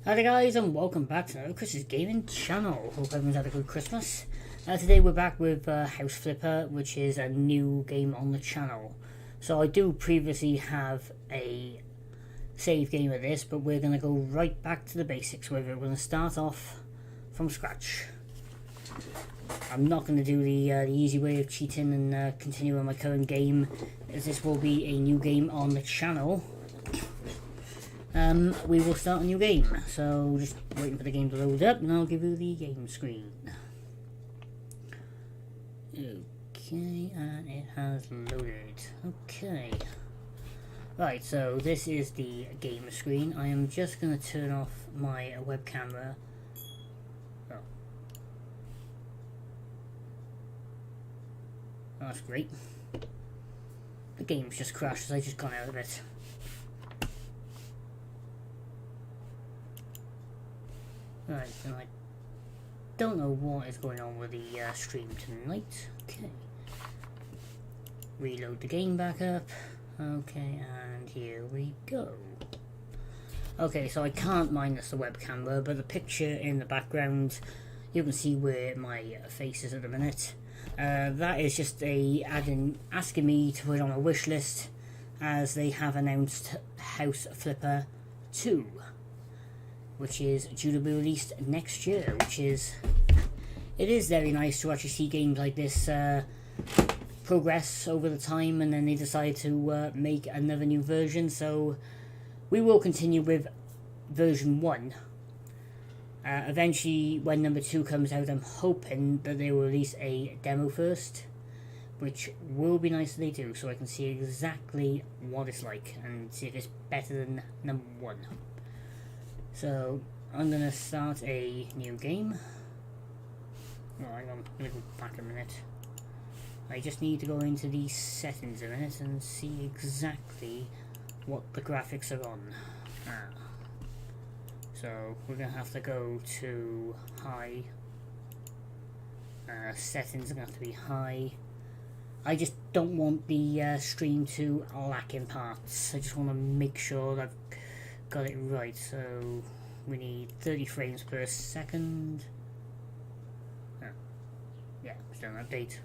Hi guys, and welcome back to another Chris's Gaming channel. Hope everyone's had a good Christmas. Today we're back with House Flipper, which is a new game on the channel. So I do previously have a save game of this, but we're going to go right back to the basics with it. We're going to start off from scratch. I'm not going to do the easy way of cheating and continue on my current game, as this will be a new game on the channel. We will start a new game, so just waiting for the game to load up and I'll give you the game screen. Okay, and it has loaded. Okay. Right, so this is the game screen. I am just going to turn off my web camera. Oh. That's great. The game's just crashed as I just gone out of it. Right, and I don't know what is going on with the stream tonight. Okay. Reload the game back up. Okay, and here we go. Okay, so I can't minus the web camera, but the picture in the background, you can see where my face is at the minute. That is just asking me to put on a wish list, as they have announced House Flipper 2. Which is due to be released next year, it is very nice to actually see games like this progress over the time, and then they decide to make another new version. So we will continue with version 1. Eventually, when number 2 comes out, I'm hoping that they will release a demo first, which will be nice if they do, so I can see exactly what it's like and see if it's better than number 1. So, I'm going to start a new game. Oh, hang on, I'm going to go back a minute. I just need to go into the settings a minute and see exactly what the graphics are on. So, we're going to have to go to high. Settings are going to have to be high. I just don't want the stream to lack in parts. I just want to make sure that I've got it right. So we need 30 frames per second. Yeah, still an update.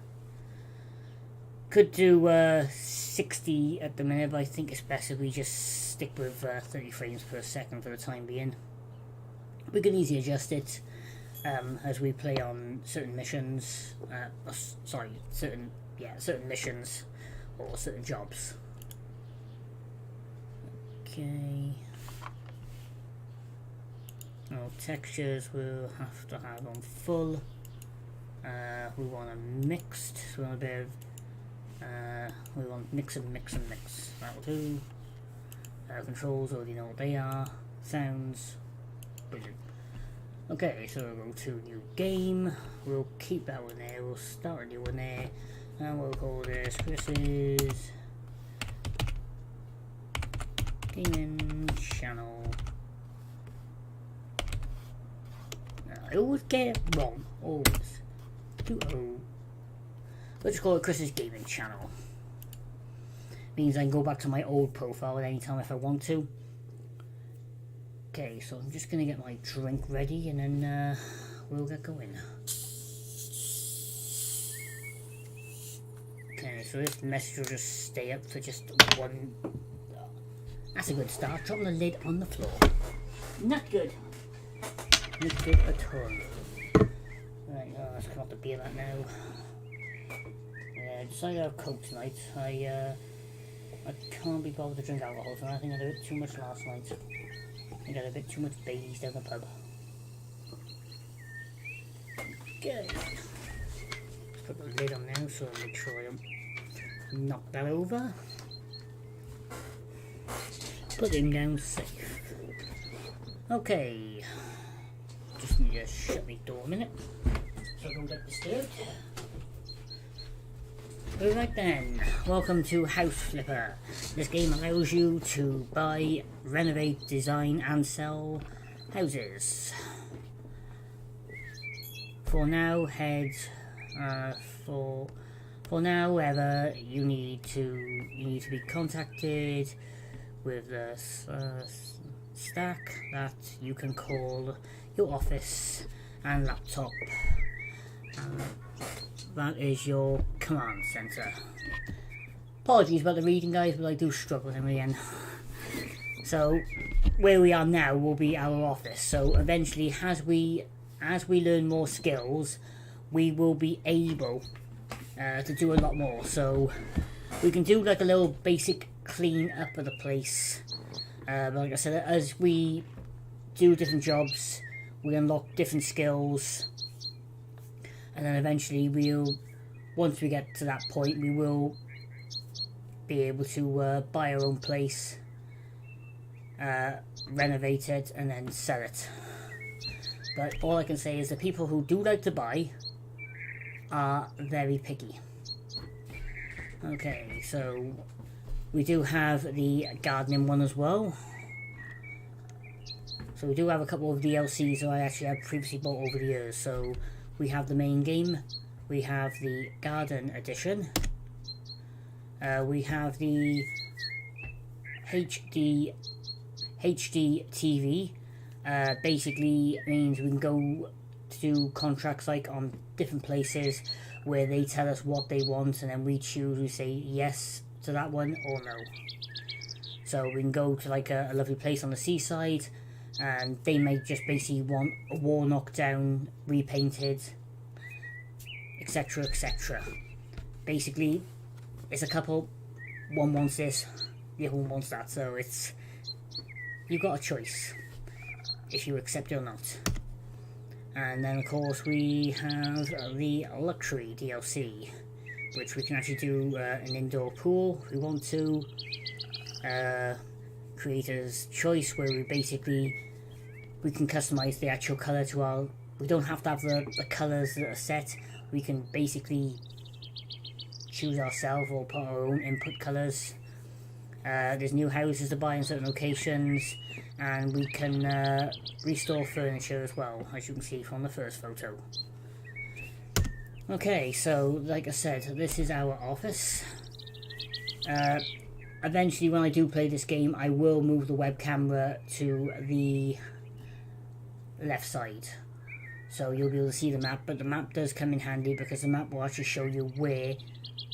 Could do 60 at the minute, but I think it's best if we just stick with 30 frames per second for the time being. We can easily adjust it as we play on certain missions. Certain missions or certain jobs. Okay. Textures we'll have to have on full. We want a mixed, so we want a bit of, we want mix and mix and mix. That'll do. Controls, already know what they are. Sounds, brilliant. Okay, so we'll go to new game. We'll keep that one there. We'll start a new one there, and we'll call this Chris's Gaming channel. I always get it wrong, always. Let's call it Chris's Gaming channel. Means I can go back to my old profile at any time if I want to. Okay, so I'm just gonna get my drink ready and then we'll get going. Okay, so this message will just stay up for just one. That's a good start. Dropping the lid on the floor. Not good. Not good at all. Right, let's come off the beer that now. Yeah, I decided to have Coke tonight. I can't be bothered to drink alcohol tonight. I think I did a bit too much last night. I think I had a bit too much Baileys down the pub. Okay. Let's put the lid on now so I make sure I don't knock that over. Put him down safe. Okay. Just need to shut my door a minute so I don't get disturbed. Alright then, welcome to House Flipper. This game allows you to buy, renovate, design and sell houses. For now, for now, whether you need to be contacted with the stack that you can call your office and laptop. That is your command center. Apologies about the reading, guys, but I do struggle in the end. So where we are now will be our office. So eventually, as we learn more skills, we will be able to do a lot more. So we can do like a little basic clean up of the place. But like I said, as we do different jobs, we unlock different skills, and then eventually once we get to that point, we will be able to buy our own place, renovate it, and then sell it. But all I can say is the people who do like to buy are very picky. Okay, so we do have the gardening one as well. So we do have a couple of DLCs that I actually have previously bought over the years. So we have the main game, we have the garden edition, we have the HD TV. Basically means we can go to do contracts like on different places where they tell us what they want, and then we choose, we say yes to that one or no. So we can go to like a lovely place on the seaside, and they may just basically want a wall knocked down, repainted, etc, etc. Basically it's a couple, one wants this, the other one wants that, so it's, you've got a choice if you accept it or not. And then of course we have the luxury DLC, which we can actually do an indoor pool if we want to, creator's choice, where we can customize the actual color to our, we don't have to have the colors that are set, we can basically choose ourselves or put our own input colors. There's new houses to buy in certain locations, and we can restore furniture as well, as you can see from the first photo. Okay, so like I said, this is our office. Eventually when I do play this game, I will move the web camera to the left side, so you'll be able to see the map. But the map does come in handy, because the map will actually show you where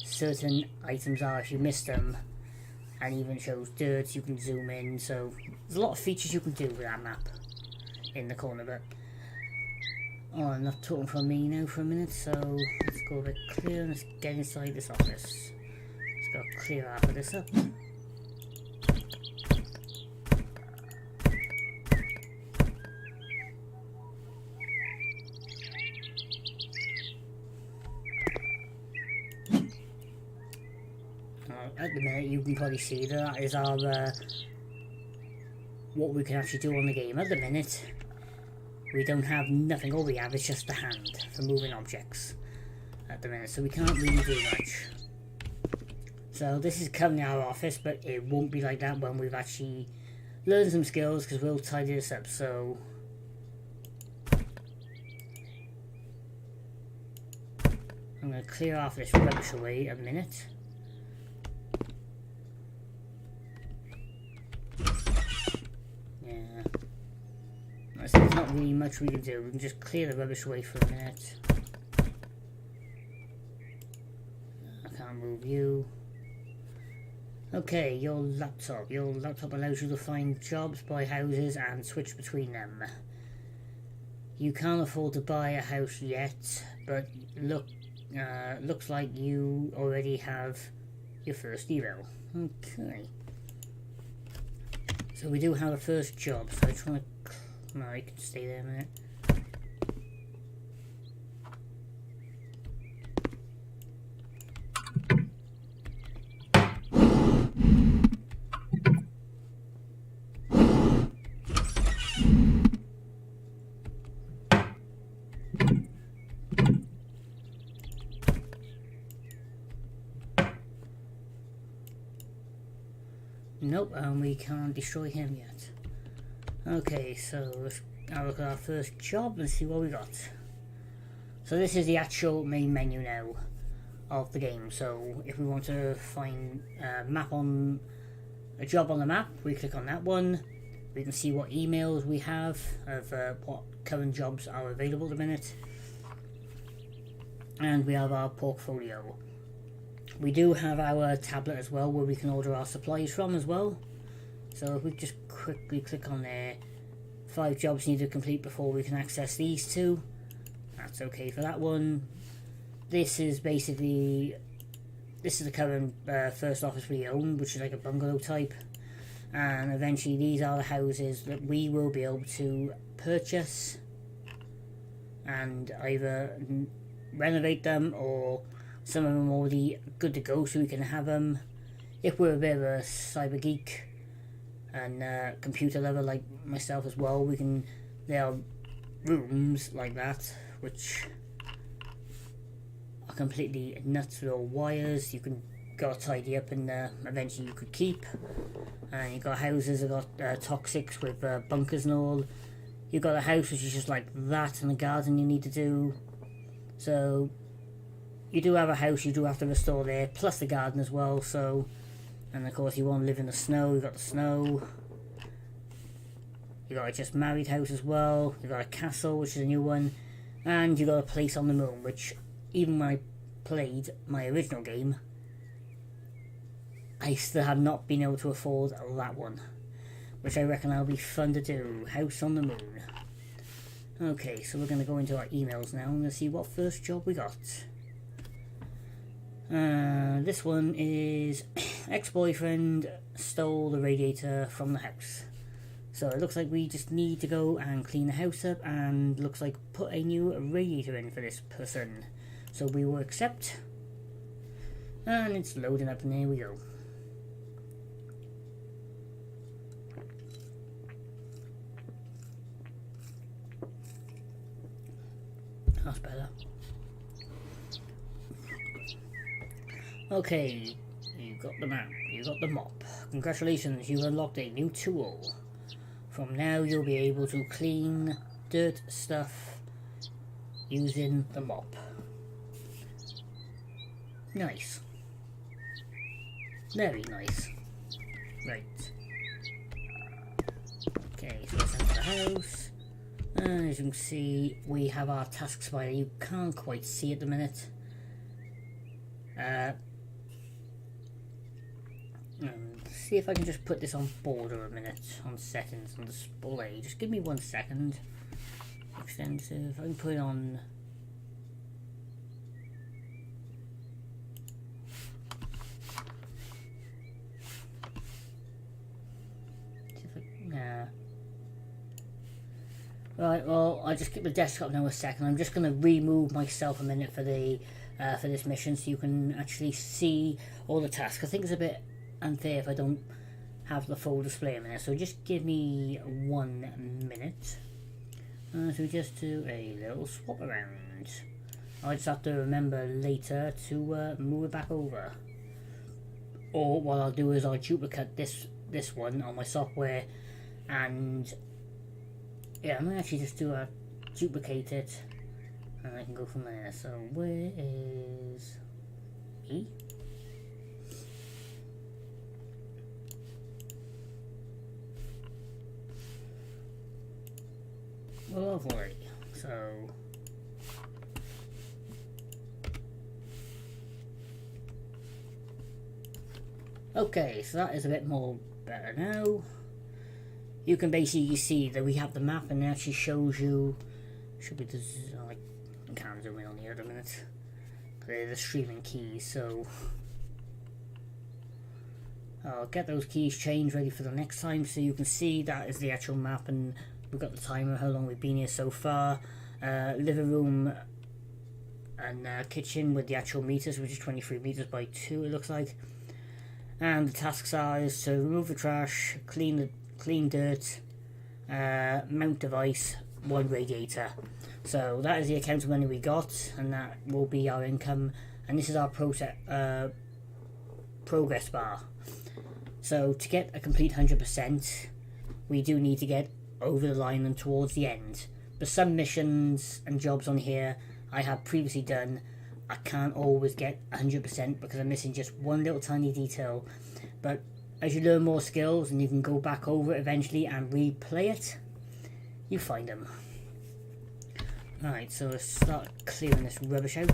certain items are if you miss them, and even shows dirt, you can zoom in. So there's a lot of features you can do with that map in the corner. But I'm not talking from me now for a minute, so let's go a bit clear and let's get inside this office. Let's go clear half of this up. At the minute, you can probably see that is our what we can actually do on the game. At the minute, we don't have nothing. All we have is just the hand for moving objects at the minute, so we can't really do much. So this is currently our office, but it won't be like that when we've actually learned some skills, because we'll tidy this up. So I'm going to clear off this rubbish away a minute. So there's not really much we can do. We can just clear the rubbish away for a minute. I can't move you. Okay, your laptop. Your laptop allows you to find jobs, buy houses, and switch between them. You can't afford to buy a house yet, but looks like you already have your first eval. Okay. So we do have a first job, so I just want to... No, you can stay there a minute. Nope, we can't destroy him yet. Okay, so let's have a look at our first job and see what we got. So this is the actual main menu now of the game. So if we want to find a job on the map, we click on that one. We can see what emails we have of what current jobs are available at the minute. And we have our portfolio. We do have our tablet as well, where we can order our supplies from as well. So if we just quickly click on there, 5 jobs need to complete before we can access these 2. That's okay for that one. This is basically, this is the current first office we own, which is like a bungalow type. And eventually these are the houses that we will be able to purchase and either renovate them, or some of them are already good to go so we can have them. If we're a bit of a cyber geek and computer lover like myself as well, we can, there are rooms like that which are completely nuts with all wires. You can go tidy up and eventually you could keep. And you've got houses that got toxics with bunkers and all. You've got a house which is just like that, and a garden you need to do. So you do have a house you do have to restore there, plus the garden as well. So, and of course you want to live in the snow. You've got the snow. You've got a just married house as well. You've got a castle, which is a new one. And you've got a place on the moon, which even when I played my original game, I still have not been able to afford that one, which I reckon will be fun to do. House on the moon. Okay, so we're going to go into our emails now and see what first job we got. This one is ex-boyfriend stole the radiator from the house. So it looks like we just need to go and clean the house up, and looks like put a new radiator in for this person. So we will accept. And it's loading up, and there we go. That's better. Okay, you got the map, you got the mop. Congratulations, you unlocked a new tool. From now you'll be able to clean dirt stuff using the mop. Nice. Very nice. Right. Okay, so let's enter the house. And as you can see, we have our task spider. You can't quite see at the minute. See if I can just put this on border a minute, on settings, on display. Just give me 1 second. Extensive. I can put it on. Right, well, I'll just keep the desktop now a second. I'm just going to remove myself a minute for the for this mission, so you can actually see all the tasks. I think it's a bit unfair if I don't have the full display a minute, so just give me 1 minute. So we just do a little swap around. I just have to remember later to move it back over. Or what I'll do is I'll duplicate this one on my software, and yeah, I'm gonna actually just do a duplicate it, and I can go from there. So where is E? Lovely. So okay, so that is a bit more better now. You can basically see that we have the map, and it actually shows you. Should be the I can't zoom in on here at a minute. They're the streaming keys, so I'll get those keys changed ready for the next time, so you can see that is the actual map, and we've got the timer, how long we've been here so far. Living room and kitchen with the actual meters, which is 23 meters by 2 it looks like. And the tasks are is to remove the trash, clean dirt, mount device, 1 radiator. So that is the account of money we got, and that will be our income. And this is our progress bar. So to get a complete 100%, we do need to get over the line and towards the end. But some missions and jobs on here I have previously done, I can't always get 100% because I'm missing just one little tiny detail. But as you learn more skills and you can go back over it eventually and replay it, you find them. Right, so let's start clearing this rubbish out.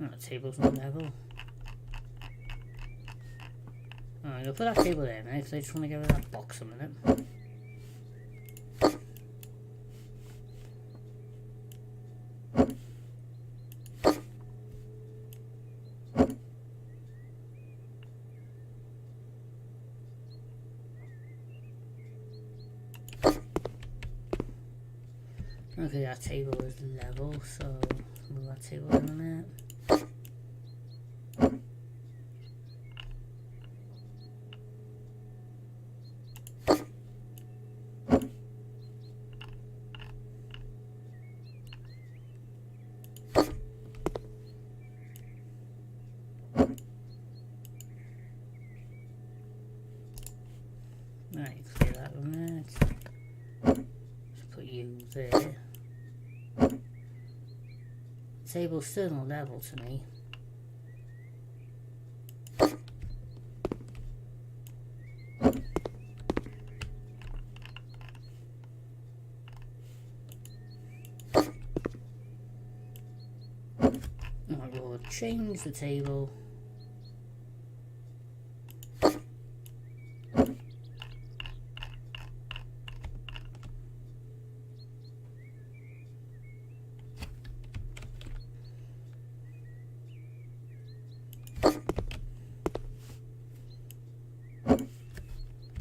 The table's not level. Alright, I'll put that table there now because I just want to get rid of that box a minute. Okay, that table is level, so move that table in a minute. Right, clear that a minute. Just put you there. Table's still not level to me. Right, we'll change the table.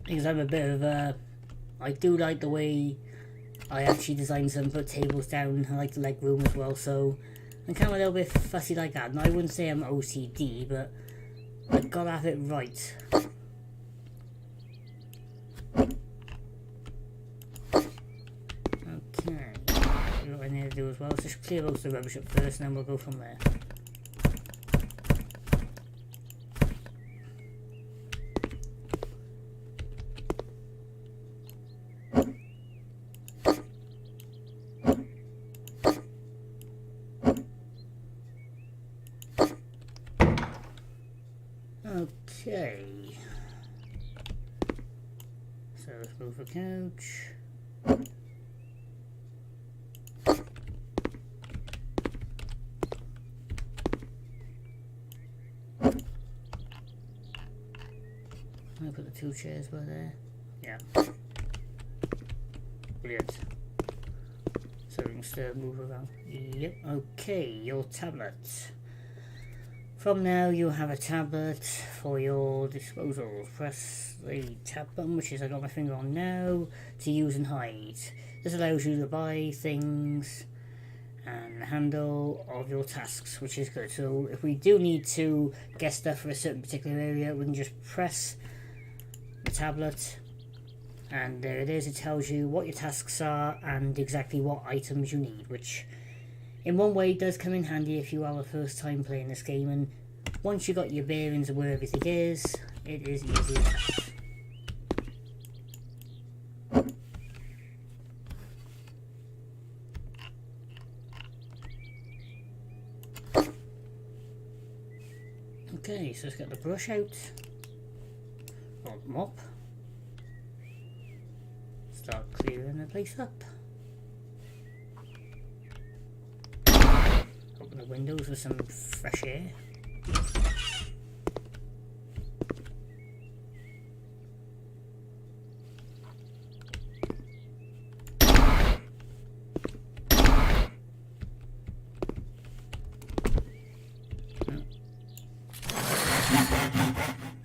Because I'm a bit of a... I do like the way I actually design some, put tables down. I like the leg room as well, so I'm kind of a little bit fussy like that. And I wouldn't say I'm OCD, but I've got to have it right. Okay, what I need to do as well is just clear most of the rubbish up first, and then we'll go from there. Okay, so let's move the couch. I'll put the two chairs by there. Yeah. Brilliant. So we can still move around. Yep, okay, your tablet. From now you have a tablet for your disposal. Press the tab button, which is I got my finger on now, to use and hide. This allows you to buy things and handle of your tasks, which is good. So if we do need to get stuff for a certain particular area, we can just press the tablet and there it is. It tells you what your tasks are and exactly what items you need, which in one way does come in handy if you are the first time playing this game, and once you got your bearings of where everything is, it is easy enough. Okay, so let's get the brush out, or mop, start clearing the place up. Open the windows with some fresh air.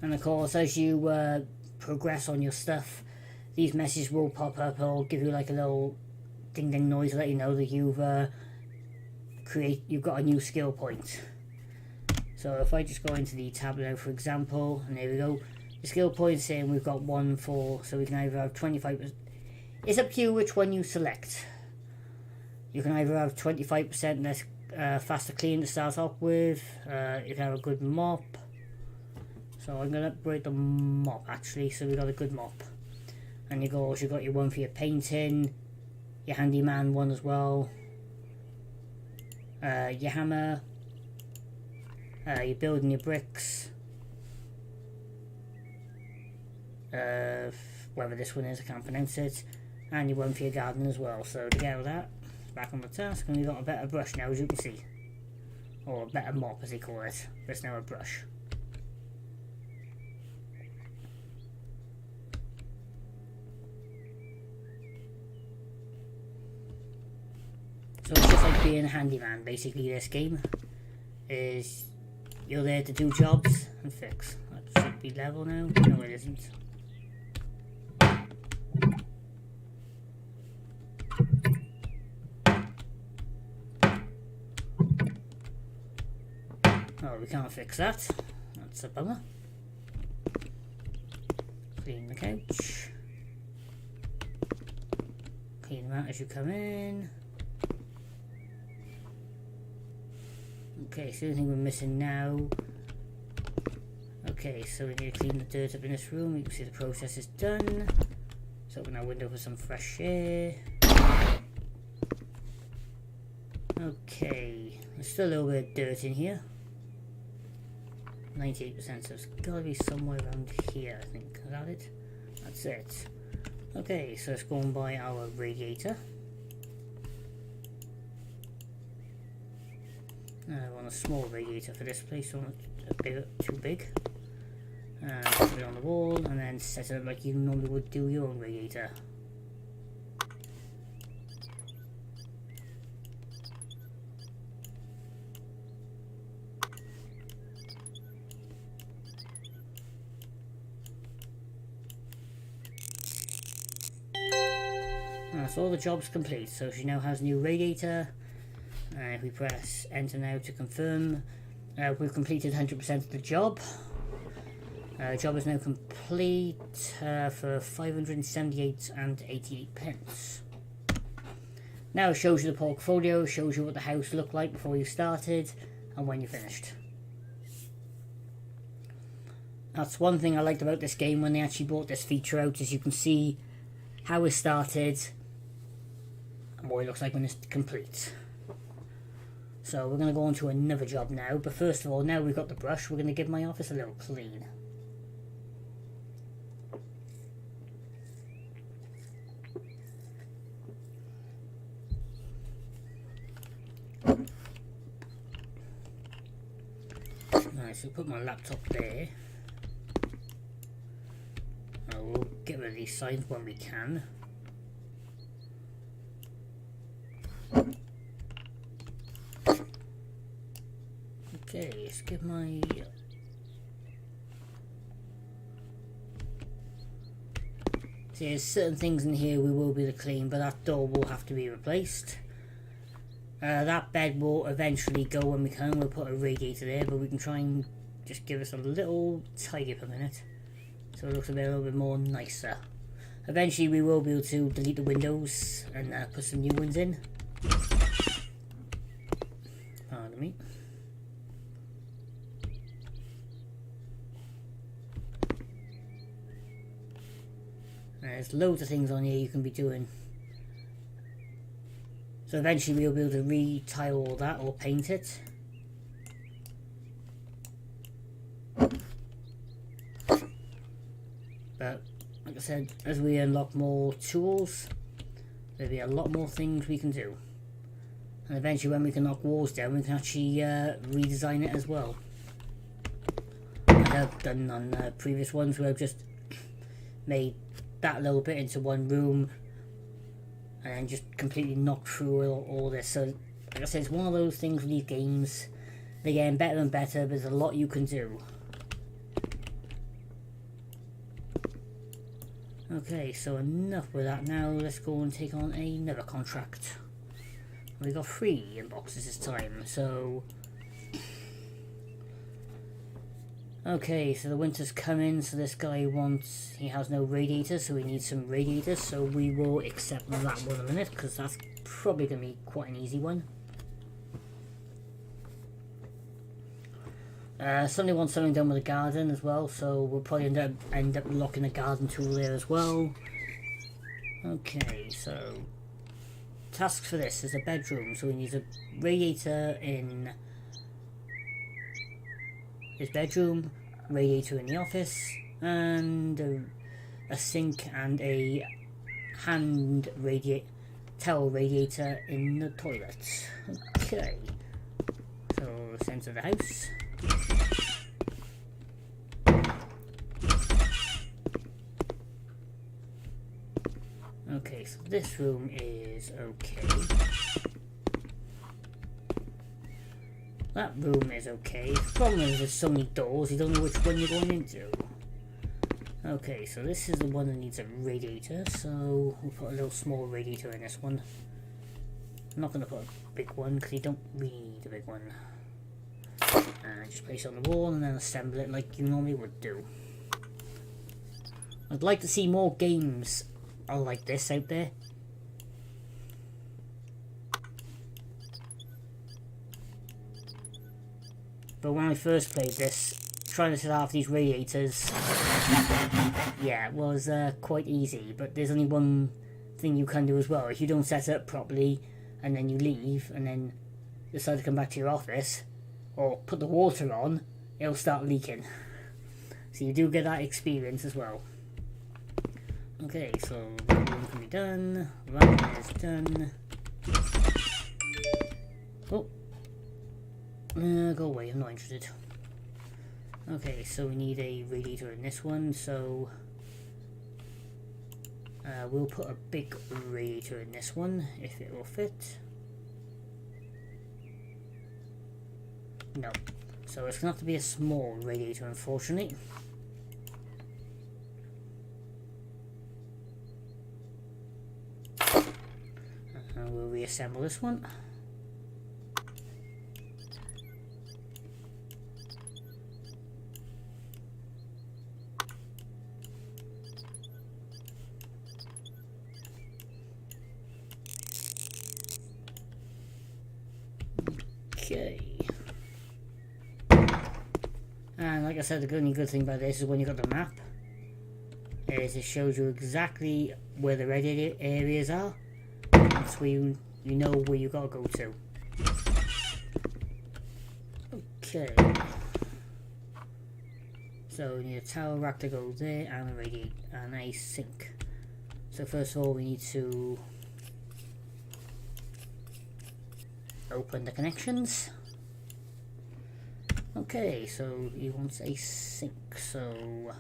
And of course, as you progress on your stuff, these messages will pop up or give you like a little ding ding noise to let you know that you've got a new skill point. So if I just go into the tab now, for example, and there we go, the skill points saying we've got 1 for, so we can either have 25%. It's up to you which one you select. You can either have 25% less faster clean to start off with. You can have a good mop. So I'm going to upgrade the mop actually, so we got a good mop. And you've got your one for your painting, your handyman one as well, your hammer, you're building your bricks, whatever this one is, I can't pronounce it, and your one for your garden as well. So to get all that, back on the task, and we've got a better brush now, as you can see, or a better mop as they call it, but it's now a brush. So it's just like being a handyman, basically. This game is you're there to do jobs and fix. That should be level now. No, it isn't. Oh, we can't fix that. That's a bummer. Clean the couch. Clean them out as you come in. Okay, so the only thing we're missing now. Okay, so we need to clean the dirt up in this room. You can see the process is done. Let's open our window for some fresh air. Okay, there's still a little bit of dirt in here. 98%, so it's got to be somewhere around here, I think. Is that it? That's it. Okay, so let's go and buy our radiator. I want a small radiator for this place, so not too big. Put it on the wall and then set it up like you normally would do your own radiator. So all the job's complete, so she now has a new radiator. If we press enter now to confirm, we've completed 100% of the job. The job is now complete for 578.88 pence. Now it shows you the portfolio, shows you what the house looked like before you started and when you finished. That's one thing I liked about this game when they actually brought this feature out, is you can see how it started and what it looks like when it's complete. So we're going to go on to another job now, but first of all, now we've got the brush, we're going to give my office a little clean. Nice, so put my laptop there. We'll get rid of these signs when we can. Okay, let's give my... See, there's certain things in here we will be able to clean, but that door will have to be replaced. That bed will eventually go when we can. We'll put a radiator there, but we can try and just give us a little tidy up a minute, so it looks a little bit more nicer. Eventually we will be able to delete the windows and put some new ones in. Pardon me. There's loads of things on here you can be doing. So eventually we'll be able to re-tile all that or paint it. But like I said, as we unlock more tools, there'll be a lot more things we can do. And eventually when we can knock walls down, we can actually redesign it as well. Like I've done on previous ones, where I've just made that little bit into one room and just completely knocked through all this. So like I said, it's one of those things with these games, they're getting better and better, but there's a lot you can do. Okay, so enough with that. Now let's go and take on another contract. We got 3 inboxes this time, so... Okay, so the winter's coming, so this guy he has no radiator, so we need some radiators, so we will accept that one in a minute, because that's probably going to be quite an easy one. Somebody wants something done with the garden as well, so we'll probably end up locking the garden tool there as well. Okay, so tasks for this is a bedroom, so we need a radiator in his bedroom, radiator in the office, and a sink and a towel radiator in the toilet. Okay, so let's enter the house. Okay, so this room is okay. That room is okay. The problem is there's so many doors, you don't know which one you're going into. Okay, so this is the one that needs a radiator, so we'll put a little small radiator in this one. I'm not going to put a big one because you don't really need a big one. And just place it on the wall and then assemble it like you normally would do. I'd like to see more games like this out there. But when I first played this, trying to set off these radiators, yeah, it was quite easy. But there's only one thing you can do as well. If you don't set it up properly and then you leave and then decide to come back to your office or put the water on, it'll start leaking. So you do get that experience as well. Okay, so that one can be done. That one is done. Oh. Go away, I'm not interested. Okay, so we need a radiator in this one, so we'll put a big radiator in this one, if it will fit. No. So it's going to have to be a small radiator, unfortunately. We'll reassemble this one. Okay. And like I said, the only good thing about this is when you got the map, is it shows you exactly where the red areas are. That's where you know where you gotta go to. Okay. So we need a towel rack to go there and a radiator and a sink. So first of all we need to open the connections. Okay, so he wants a sink, so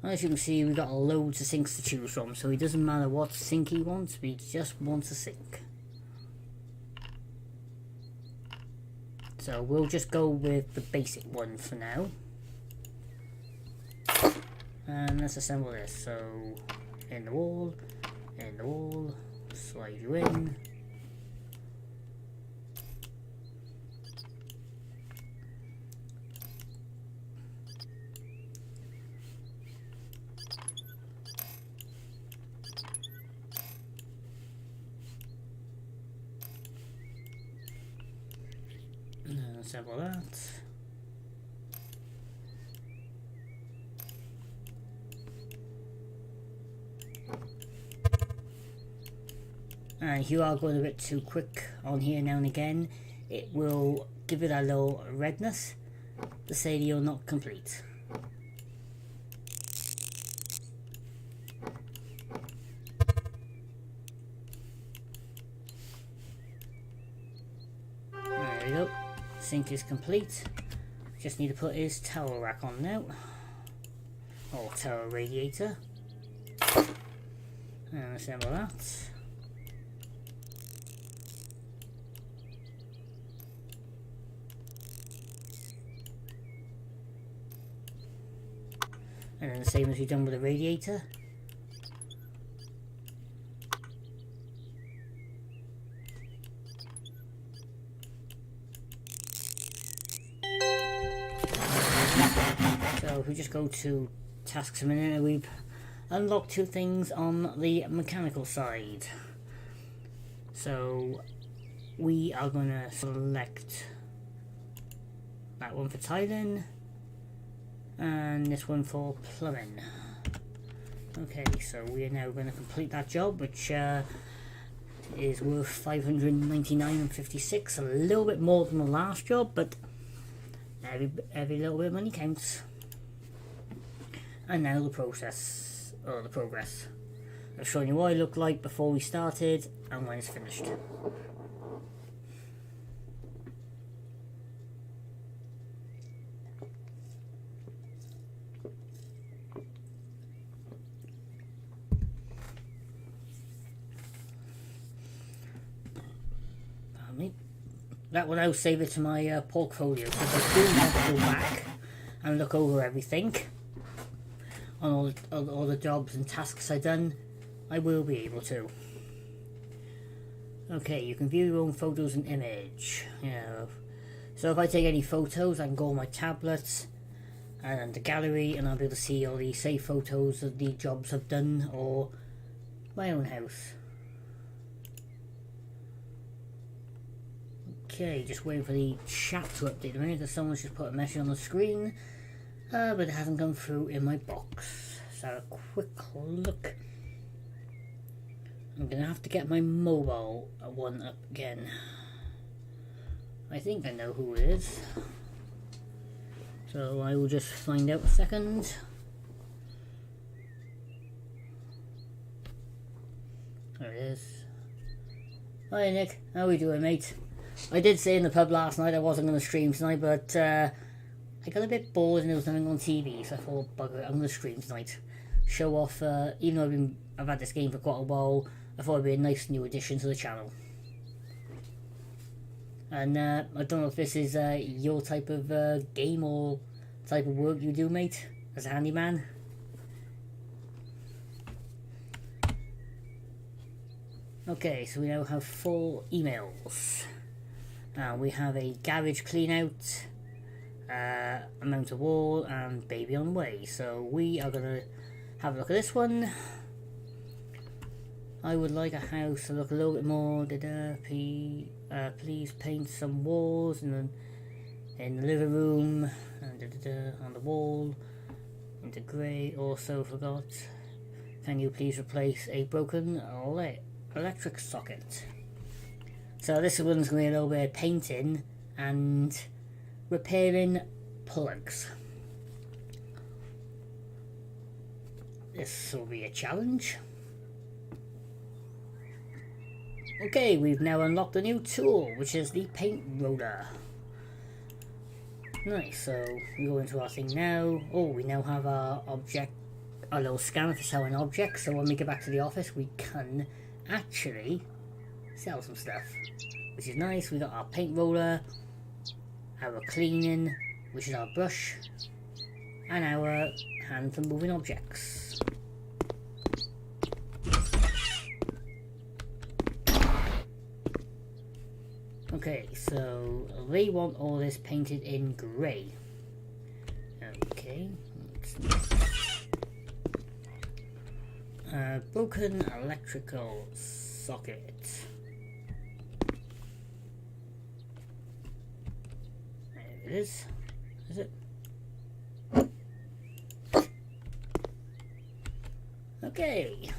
as you can see we've got loads of sinks to choose from, so it doesn't matter what sink he wants, but he just wants a sink. So we'll just go with the basic one for now. And let's assemble this. So in the wall, slide you in. Assemble that. And if you are going a bit too quick on here now and again, it will give it a little redness to say that you're not complete. There we go. Sink is complete. Just need to put his towel rack on now. Or towel radiator. And assemble that. And then the same as we've done with the radiator. So if we just go to tasks a minute, we've unlocked two things on the mechanical side. So we are going to select that one for tiling and this one for plumbing. Okay, so we are now going to complete that job, which is worth 599.56, a little bit more than the last job, but every little bit of money counts. And now the process, or the progress. I've shown you what it looked like before we started and when it's finished. That will now save it to my portfolio, because I do want to go back and look over everything on all the jobs and tasks I've done. I will be able to. Okay, you can view your own photos and image. So if I take any photos, I can go on my tablet and the gallery, and I'll be able to see all the saved photos of the jobs I've done or my own house. Okay, just waiting for the chat to update a minute, because someone's just put a message on the screen, but it hasn't come through in my box. So a quick look. I'm gonna have to get my mobile one up again. I think I know who it is, so I will just find out a second. There it is. Hi Nick, how are we doing, mate? I did say in the pub last night I wasn't going to stream tonight, but I got a bit bored and there was nothing on TV, so I thought, bugger it, I'm going to stream tonight. Show off, even though I've had this game for quite a while, I thought it'd be a nice new addition to the channel. And I don't know if this is your type of game or type of work you do, mate, as a handyman. Okay, so we now have 4 emails. We have a garage clean out, a mount a wall, and baby on the way. So we are going to have a look at this one. I would like a house to look a little bit more. Please paint some walls in the living room and on the wall into grey. Also forgot. Can you please replace a broken electric socket? So this one's going to be a little bit of painting and repairing plugs. This will be a challenge. Okay, we've now unlocked a new tool, which is the paint roller. Nice, so we go into our thing now. Oh, we now have our little scanner for selling objects, so when we get back to the office we can actually sell some stuff, which is nice. We got our paint roller, our cleaning, which is our brush, and our hand for moving objects. Okay, so they want all this painted in grey. Okay. Broken electrical socket. There it is. Is it? Okay.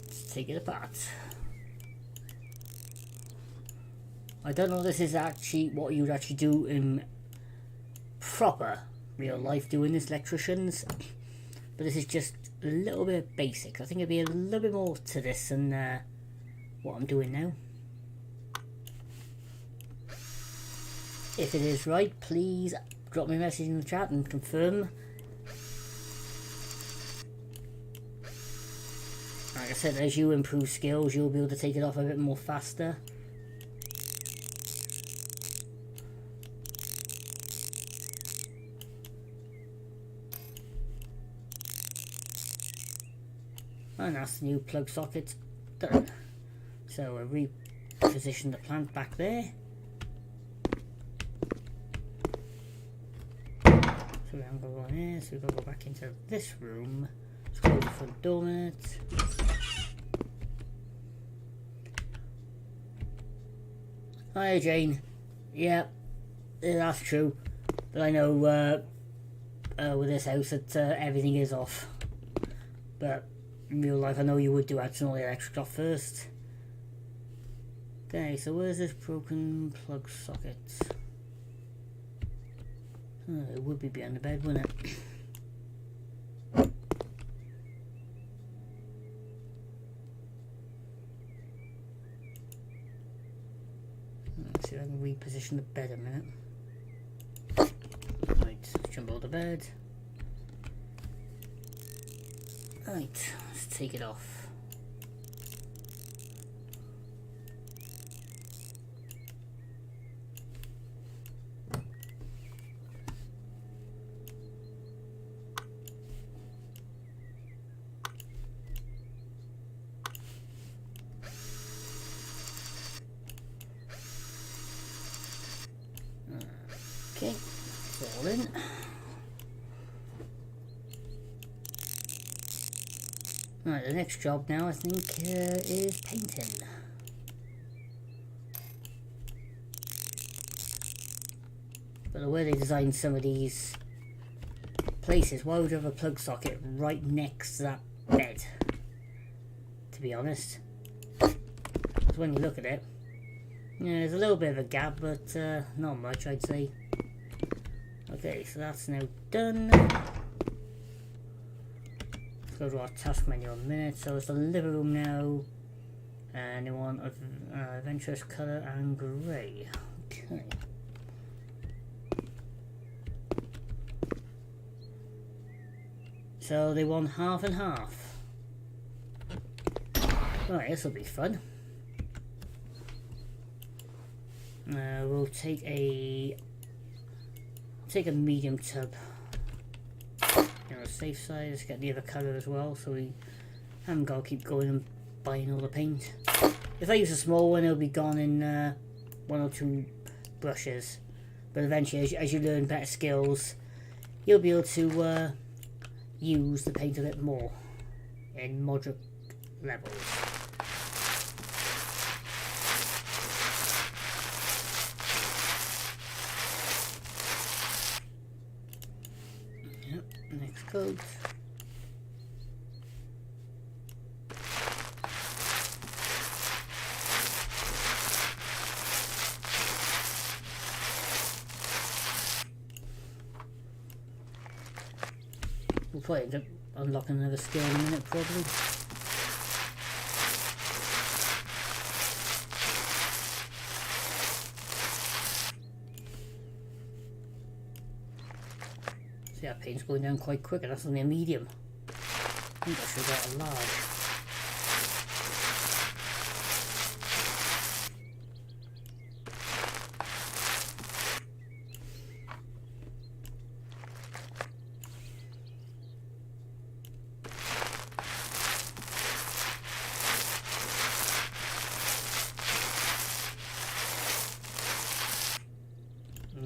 Let's take it apart. I don't know if this is actually what you would actually do in proper real life doing this, electricians, but this is just a little bit of basics. I think it'd be a little bit more to this than what I'm doing now. If it is right, please drop me a message in the chat and confirm. Like I said, as you improve skills, you'll be able to take it off a bit more faster. And that's the new plug socket done. So we'll reposition the plant back there. So we're going to go on here, so we've got to go back into this room. Let's close the front door a minute. Hi Jane. Yeah, that's true. But I know with this house that everything is off. but in real life I know you would do add some of the electric off first. Okay, so where's this broken plug socket? Oh, it would be behind the bed, wouldn't it? Let's see if I can reposition the bed a minute. Right, jump over the bed. Right, let's take it off. Okay, it's all in. Right, the next job now I think is painting. But the way they designed some of these places, why would you have a plug socket right next to that bed? To be honest. Because when you look at it, yeah, there's a little bit of a gap, but not much, I'd say. Okay, so that's now done. Let's go to our task menu in a minute. So it's the living room now, and they want adventurous colour and grey. Okay. So they want half and half. Right, this will be fun. We'll take a medium tub. On the safe side, let's get the other colour as well, so we haven't got to keep going and buying all the paint. If I use a small one, it'll be gone in 1 or 2 brushes. But eventually, as you learn better skills, you'll be able to use the paint a bit more in moderate levels. Next coat. We'll probably end up unlocking another skill in a minute, probably. See, that paint's going down quite quick, and that's only a medium. I think I should have got a large.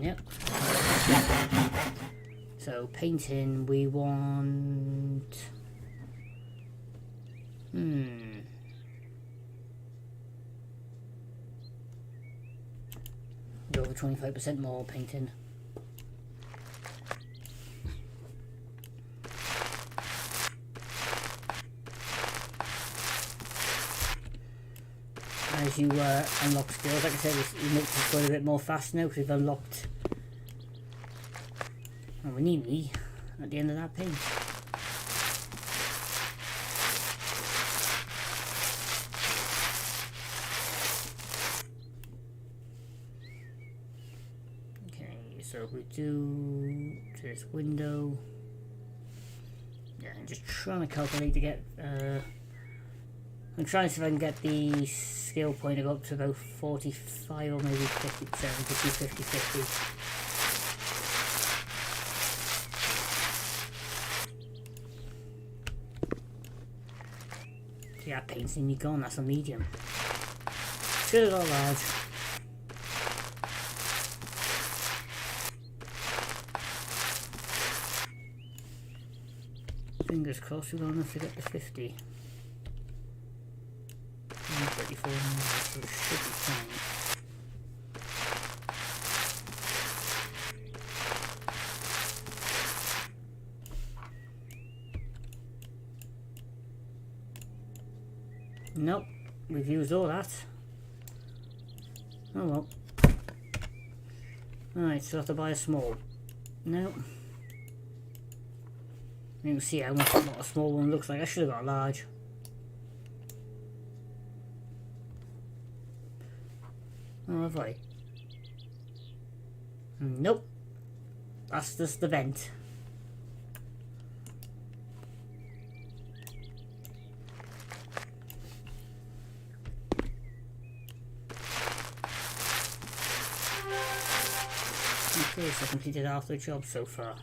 Yep. So painting, we want go over 25% more painting. As you unlock skills, like I said, it makes it go a bit more fast now because we've unlocked. And we're nearly at the end of that paint. Okay, so if we do this window, yeah, I'm just trying to calculate to get. I'm trying to see if I can get the skill point up to about 45 or maybe 50%, 50-50. Yeah, paint's nearly gone, that's a medium. Should have got large. Fingers crossed we're going to have to get the 50. 34 minutes, so it should be fine. Nope, we've used all that. Oh well. Alright, so I have to buy a small. No. You can see how much what a small one looks like. I should have got a large. Oh, have I? Nope. That's just the vent. Okay, so I completed half the job so far.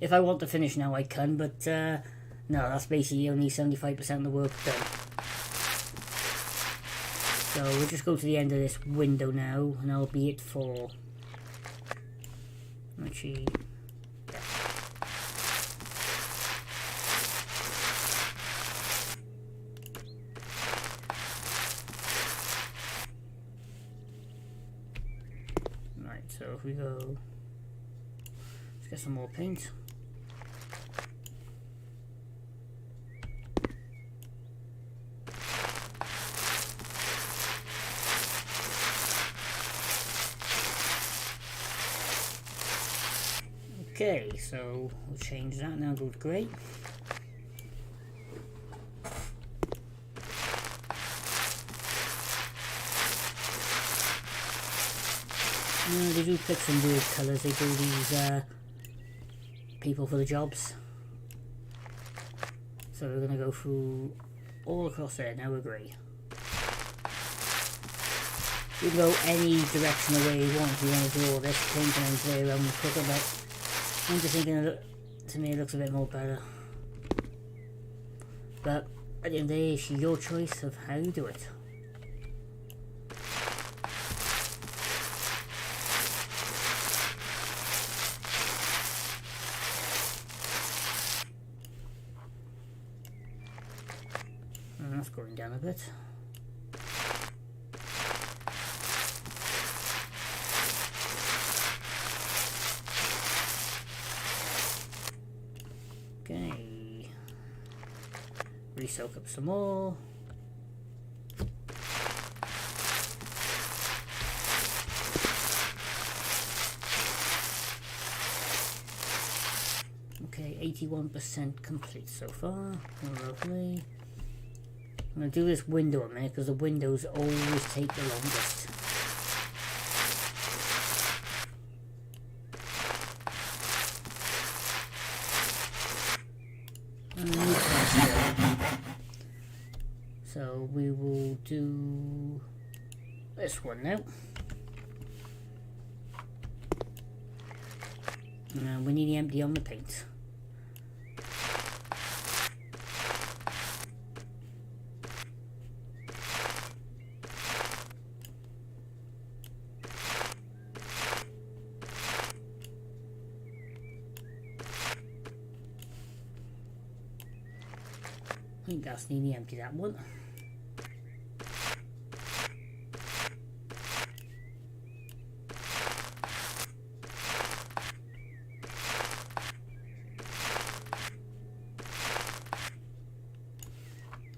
If I want to finish now I can, but no, that's basically only 75% of the work done. So we'll just go to the end of this window now, and that'll be it for... Actually... yeah. Right, so if we go... let's get some more paint. Okay, so we'll change that now, go to grey. They do pick some weird colours, they do these people for the jobs. So we're going to go through all across there, now we're grey. You can go any direction the way you want if you want to do all this paint and then play around with cooker, but I'm just thinking, to me it looks a bit more better. But at the end of the day, it's your choice of how you do it. And that's going down a bit. Okay, re-soak up some more. Okay, 81% complete so far. Lovely. I'm going to do this window a minute because the windows always take the longest. So we will do this one now. And we need to empty on the paint. I think that's nearly empty, that one.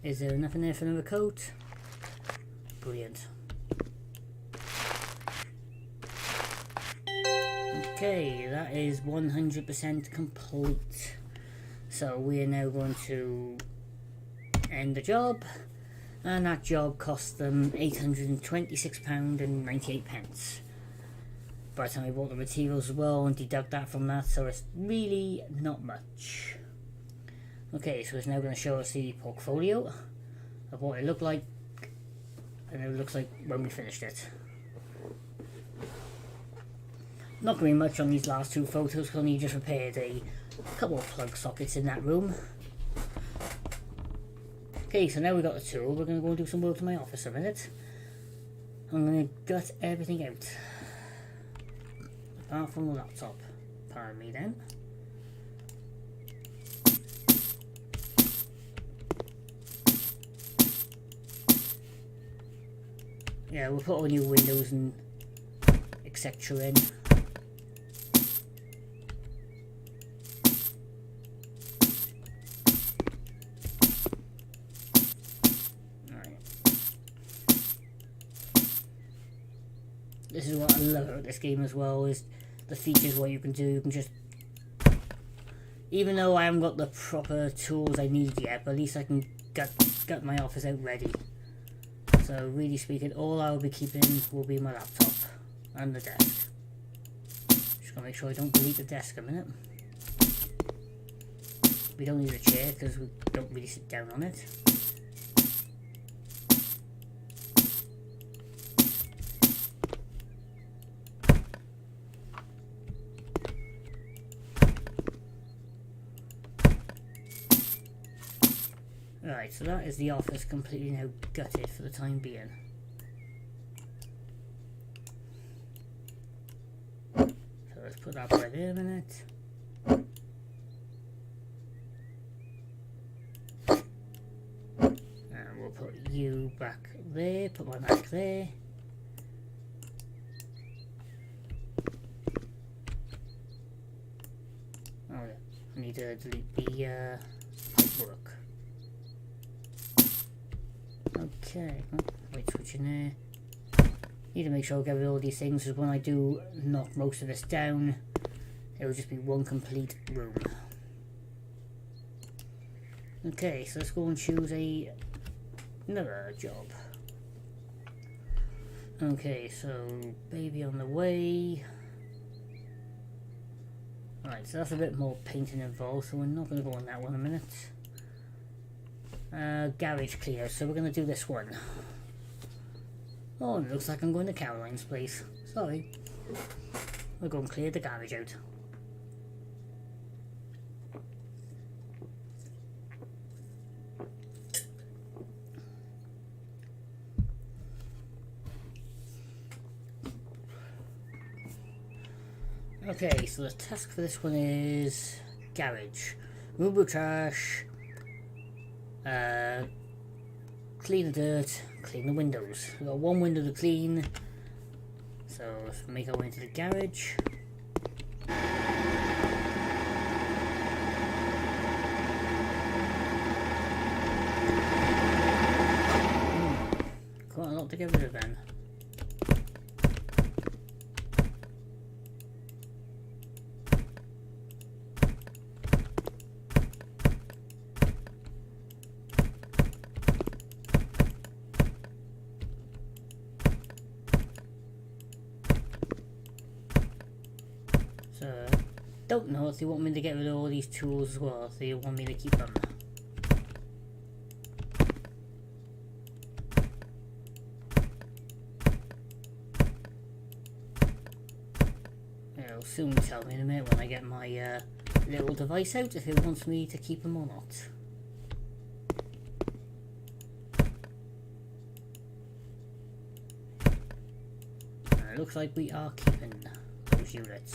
Is there enough in there for another coat? Brilliant. Okay, that is 100% complete. So we are now going to end the job, and that job cost them £826.98 by the time I bought the materials as well and deduct that from that, so it's really not much. Okay, so it's now going to show us the portfolio of what it looked like and it looks like when we finished it. Not going to be much on these last two photos because I only just repaired a couple of plug sockets in that room. Okay, so now we've got the tool, we're going to go and do some work to my office a minute. I'm going to gut everything out. Apart from the laptop. Pardon me then. Yeah, we'll put all new windows and etc. in. Alright. This is what I love about this game as well, is the features, what you can do. You can just, even though I haven't got the proper tools I need yet, but at least I can get my office out ready. So really speaking, all I'll be keeping will be my laptop and the desk. Just gotta make sure I don't delete the desk a minute. We don't need a chair because we don't really sit down on it. Right, so that is the office completely now gutted for the time being. So let's put that by there a minute. And we'll put you back there, put my Mac there. Oh yeah, I need to delete the work. Okay, wait, switch in there. Need to make sure I get rid of all these things, because when I do knock most of this down, it will just be one complete room. Okay, so let's go and choose another job. Okay, so baby on the way. Right, so that's a bit more painting involved, so we're not going to go on that one in a minute. Garage clear, so we're going to do this one. Oh, it looks like I'm going to Caroline's place. Sorry. We're going to clear the garage out. Okay, so the task for this one is garage. Remove the trash. Clean the dirt, clean the windows. We've got one window to clean, so let's make our way into the garage. Quite a lot to get rid of then. Don't know if they want me to get rid of all these tools as well, if they want me to keep them. It'll soon tell me in a minute when I get my little device out if it wants me to keep them or not. It looks like we are keeping those units.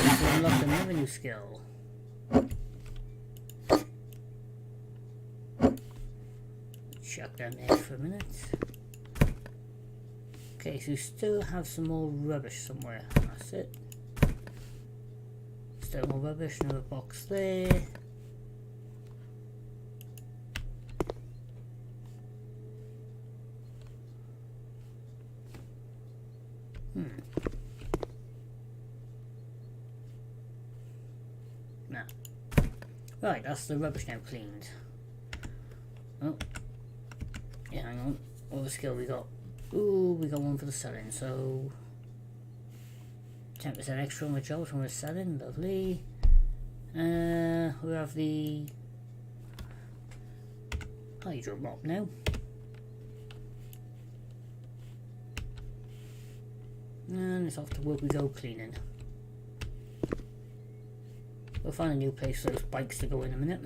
To unlock another new skill. Chuck them there for a minute. Okay, so we still have some more rubbish somewhere. That's it. Still more rubbish, another box there. Nah. Right, that's the rubbish now cleaned. Oh. Yeah, hang on. What other skill we got? Ooh, we got one for the selling, so 10% extra on the jobs when we're selling, lovely. We have the hydro mop now. And it's off to work we go cleaning. We'll find a new place for those bikes to go in a minute.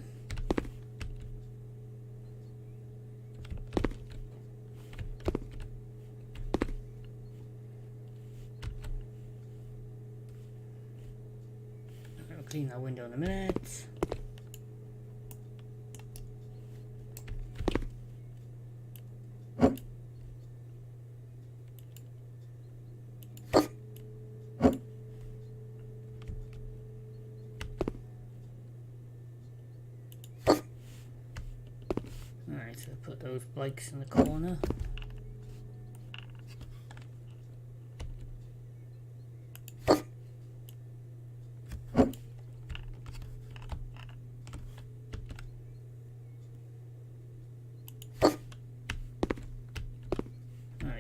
I'll clean that window in a minute. Alright, so put those bikes in the corner.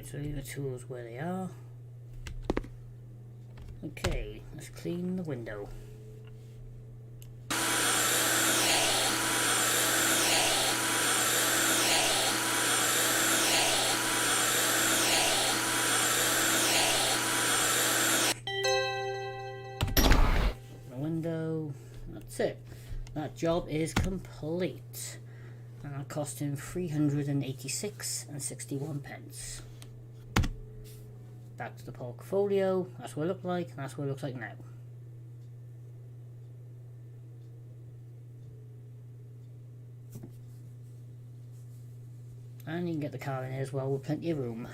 Right, so leave the tools where they are. Okay, let's clean the window. The window, that's it. That job is complete. And that cost him 386.61 pence. Back to the portfolio. That's what it looked like, and that's what it looks like now. And you can get the car in here as well with plenty of room.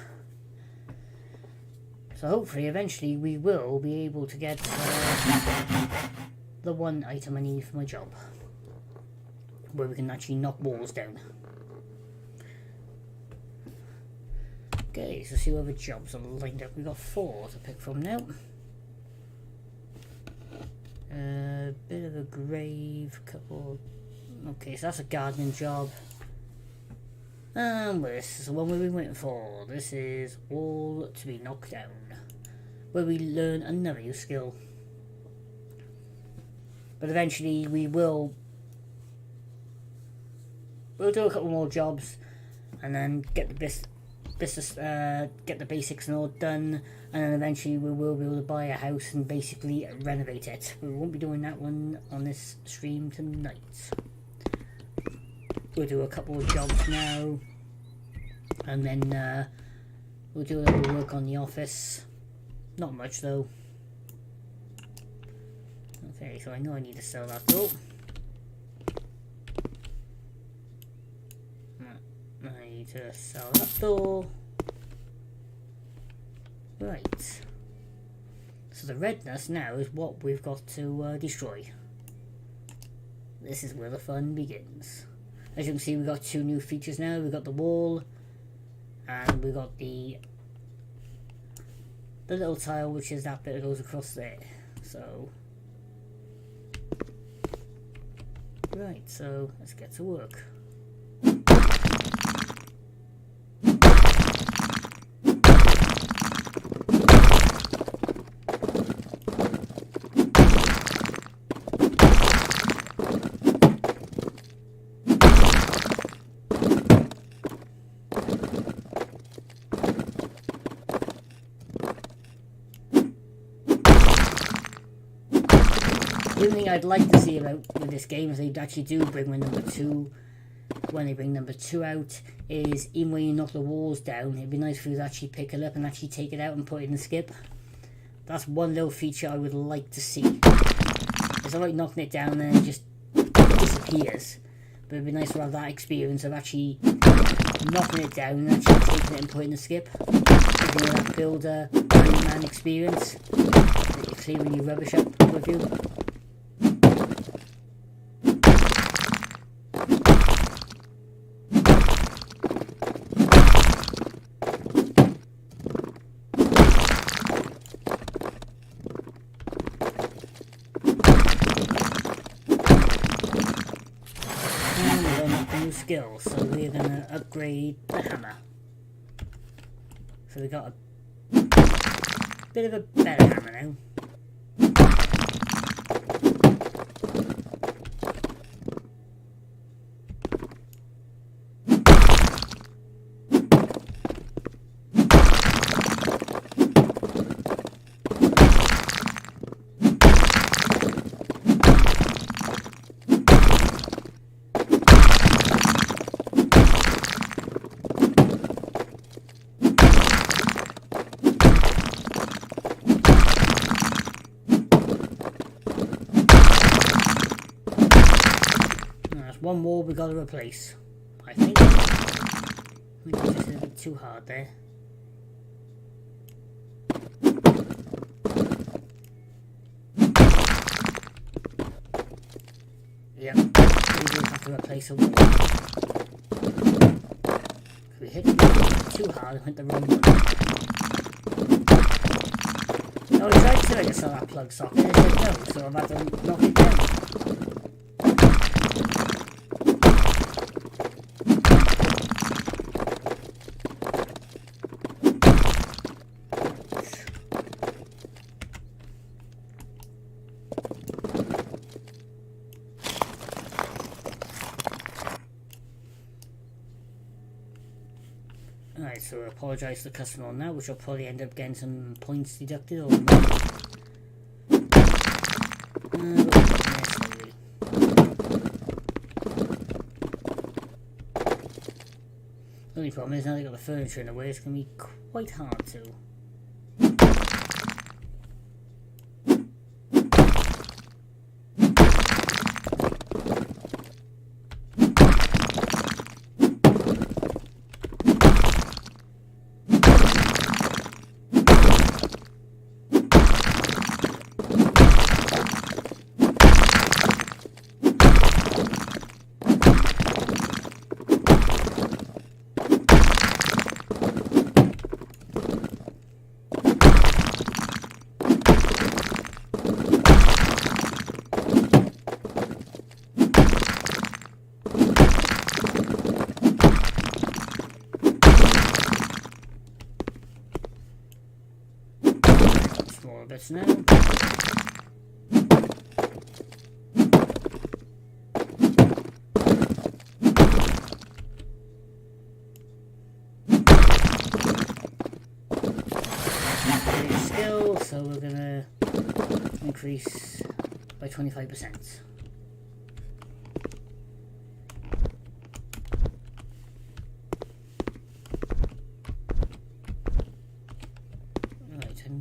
So hopefully, eventually, we will be able to get the one item I need for my job, where we can actually knock walls down. Okay, so see what other jobs are lined up. We've got 4 to pick from now. Bit of a grave, couple. Okay, so that's a gardening job. And this is the one we've been waiting for. This is all to be knocked down, where we learn another new skill. But eventually we'll do a couple more jobs, and then get the get the basics and all done, and then eventually we will be able to buy a house and basically renovate it. We won't be doing that one on this stream tonight. We'll do a couple of jobs now, and then we'll do a little work on the office. Not much though. Okay, so I know I need to sell that door. I need to sell that door. Right. So the redness now is what we've got to destroy. This is where the fun begins. As you can see, we've got 2 new features now. We've got the wall, and we've got the little tile, which is that bit that goes across there. So, right, so let's get to work. The only thing I'd like to see about with this game is they actually do bring when they bring number 2 out, is even when you knock the walls down, it'd be nice for you to actually pick it up and actually take it out and put it in the skip. That's one little feature I would like to see. It's alright knocking it down and it just disappears, but it'd be nice to have that experience of actually knocking it down and actually taking it and putting it in the skip. Giving you that builder man experience that you're clearing your rubbish up with you. Skills, so we're going to upgrade the hammer. So we got a bit of a better hammer now. One wall we got to replace, I think. We just did a bit too hard there. Yep, we do have to replace a wall. We hit the wall too hard and hit the wrong one. No, I tried to just sell that plug socket, I said no, so I've had to knock it down. so I apologise to the customer on that, which will probably end up getting some points deducted or money. The only problem is now they've got the furniture in the way, it's going to be quite hard to. Smaller bits now. Skill, so we're gonna increase by 25%.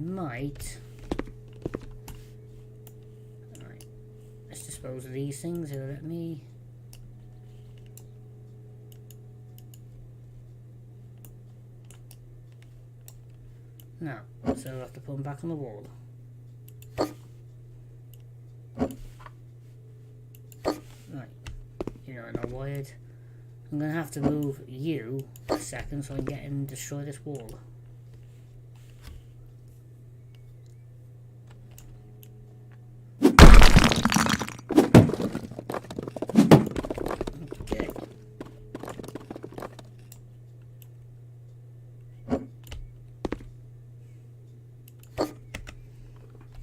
Right. Alright. Let's dispose of these things. It'll let me. No. So I'll have to put them back on the wall. Right. You know, they're not wired. I'm going to have to move you a second so I can get in and destroy this wall.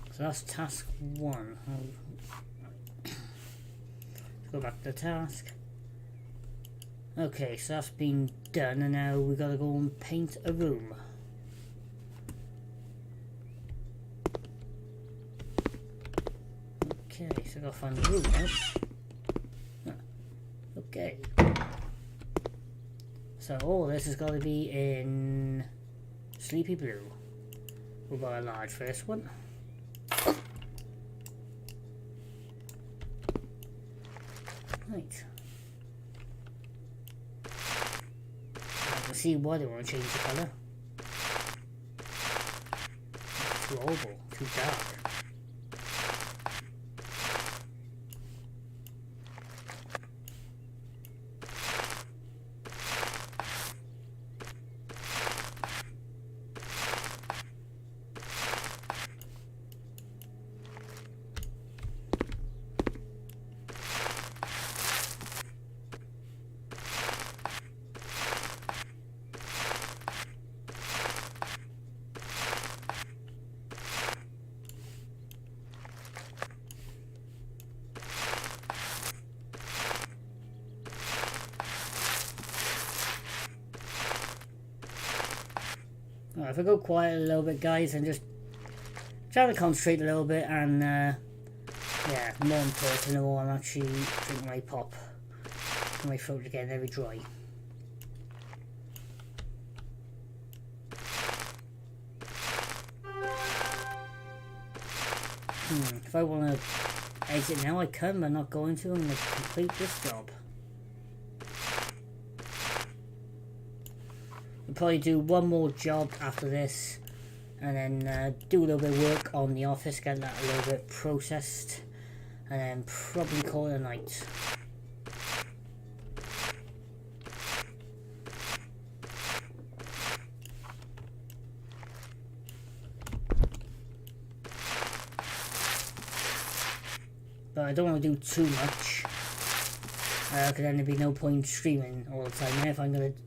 So that's task 1. Let's go back to the task. Okay, so that's been done, and now we gotta go and paint a room. Okay, so I gotta find the room now. Okay. So all this has got to be in Sleepy Blue. We'll buy a large for this one. Right. I can see why they want to change the colour. It's too oval, too dark. Right, if I go quiet a little bit, guys, and just try to concentrate a little bit, and yeah, more important, the more I'm actually drinking my pop. My throat is getting very dry. If I want to exit now, I can, but I'm not going to. I'm going to complete this job. We'll probably do one more job after this, and then do a little bit of work on the office, get that a little bit processed, and then probably call it a night. But I don't want to do too much, because then there'd be no point streaming all the time. Now if I'm going to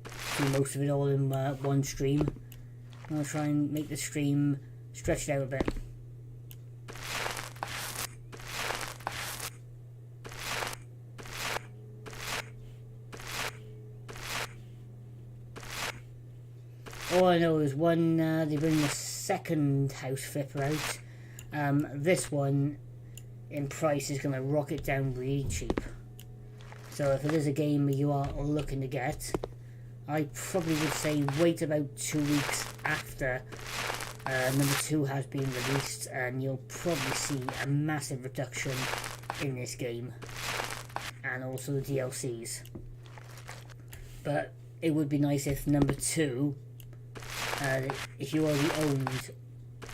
do most of it all in one stream, I'm going to try and make the stream stretched out a bit. All I know is when they bring the second house flipper out, this one in price is going to rocket down really cheap. So if it is a game you are looking to get, I probably would say wait about 2 weeks after number 2 has been released, and you'll probably see a massive reduction in this game, and also the DLCs. But it would be nice if number 2, if you already owned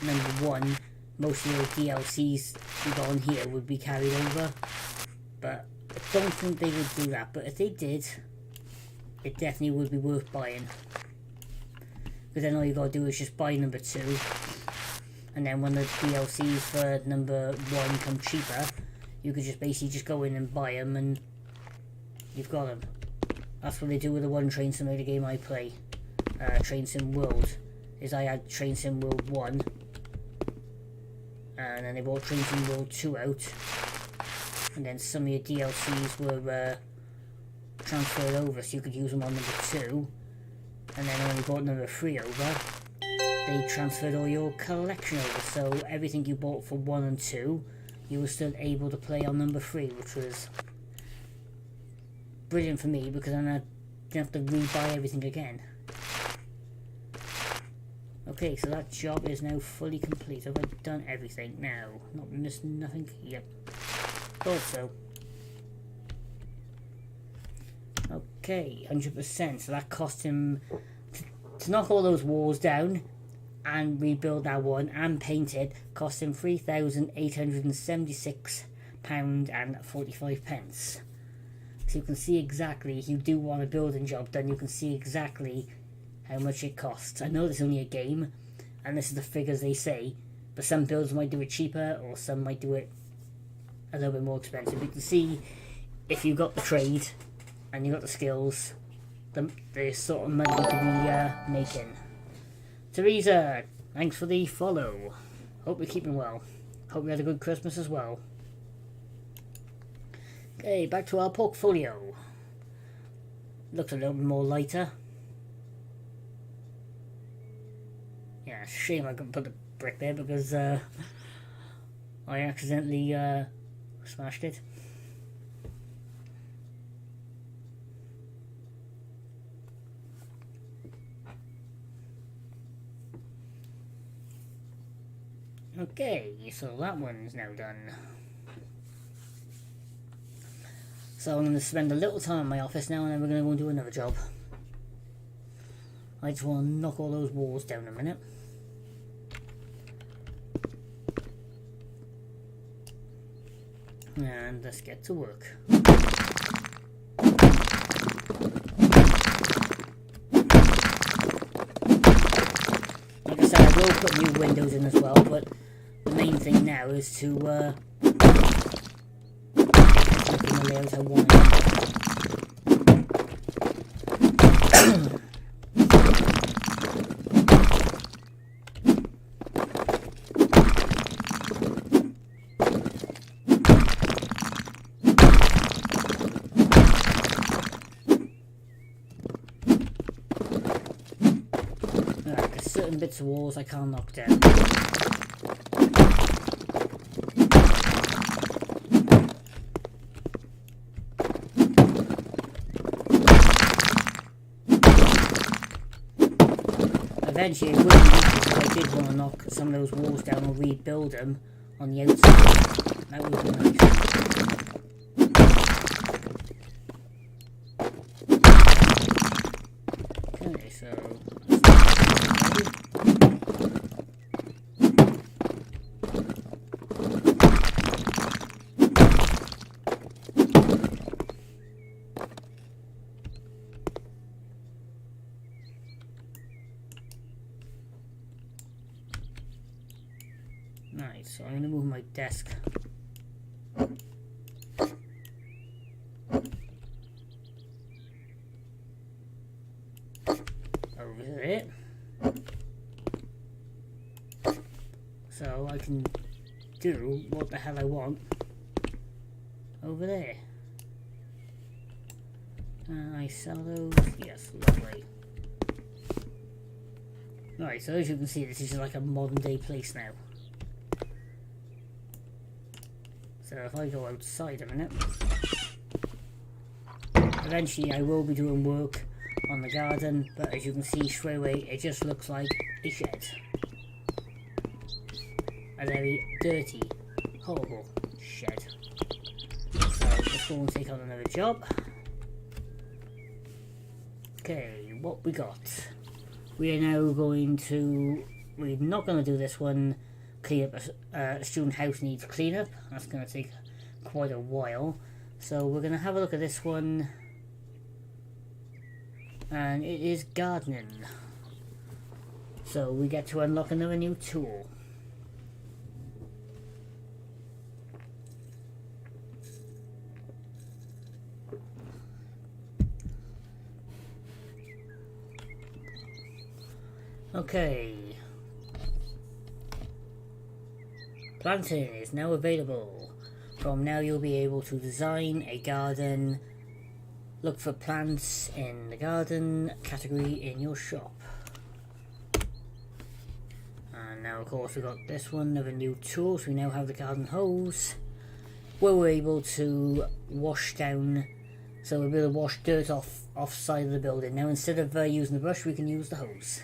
number 1, most of your DLCs you got on here would be carried over. But I don't think they would do that, but if they did, it definitely would be worth buying. But then all you gotta do is just buy number 2, and then when the DLCs for number 1 come cheaper, you could just basically just go in and buy them, and you've got them. That's what they do with the one Train Simulator game I play, Train Sim World. Is I had Train Sim World 1, and then they brought Train Sim World 2 out, and then some of your DLCs were transferred over so you could use them on number 2. And then when you bought number 3 over, they transferred all your collection over, so everything you bought for 1 and 2, you were still able to play on number 3, which was brilliant for me, because then I didn't have to re-buy everything again. Okay, so that job is now fully complete. Have I done everything now? Not missed nothing? Yep. Thought so. Okay, 100%. So that cost him to knock all those walls down and rebuild that one and paint it. Cost him £3,876.45. So you can see exactly, if you do want a building job done, you can see exactly how much it costs. I know this is only a game, and this is the figures they say, but some builders might do it cheaper, or some might do it a little bit more expensive. You can see if you got the trade and you got the skills, the sort of money you can be making. Teresa, thanks for the follow. Hope you're keeping well. Hope you had a good Christmas as well. Okay, back to our portfolio. Looks a little bit more lighter. Yeah, it's a shame I couldn't put the brick there because I accidentally smashed it. Okay, so that one's now done. So I'm going to spend a little time in my office now, and then we're going to go and do another job. I just want to knock all those walls down a minute. And let's get to work. Like I said, I will put new windows in as well, but the main thing now is to make the layout I want. Certain bits of walls I can't knock down. Eventually it would be nice if I did want to knock some of those walls down or rebuild them on the outside. That would be nice. Okay, so right, so I'm going to move my desk. Over there. So I can do what the hell I want over there. I sell those? Yes, lovely. Right, so as you can see, this is like a modern day place now. So if I go outside a minute, eventually I will be doing work on the garden, but as you can see straight away, it just looks like a shed. A very dirty, horrible shed. So let's go and take on another job. Okay, what we got? We are now going to, we're not going to do this one, clean up a student house needs cleanup. That's going to take quite a while. So we're going to have a look at this one. And it is gardening. So we get to unlock another new tool. Okay. Planting is now available. From now you'll be able to design a garden, look for plants in the garden category in your shop. And now of course we've got this one, another new tool, so we now have the garden hose, where we're able to wash down, so we'll be able to wash dirt off side of the building. Now instead of using the brush, we can use the hose.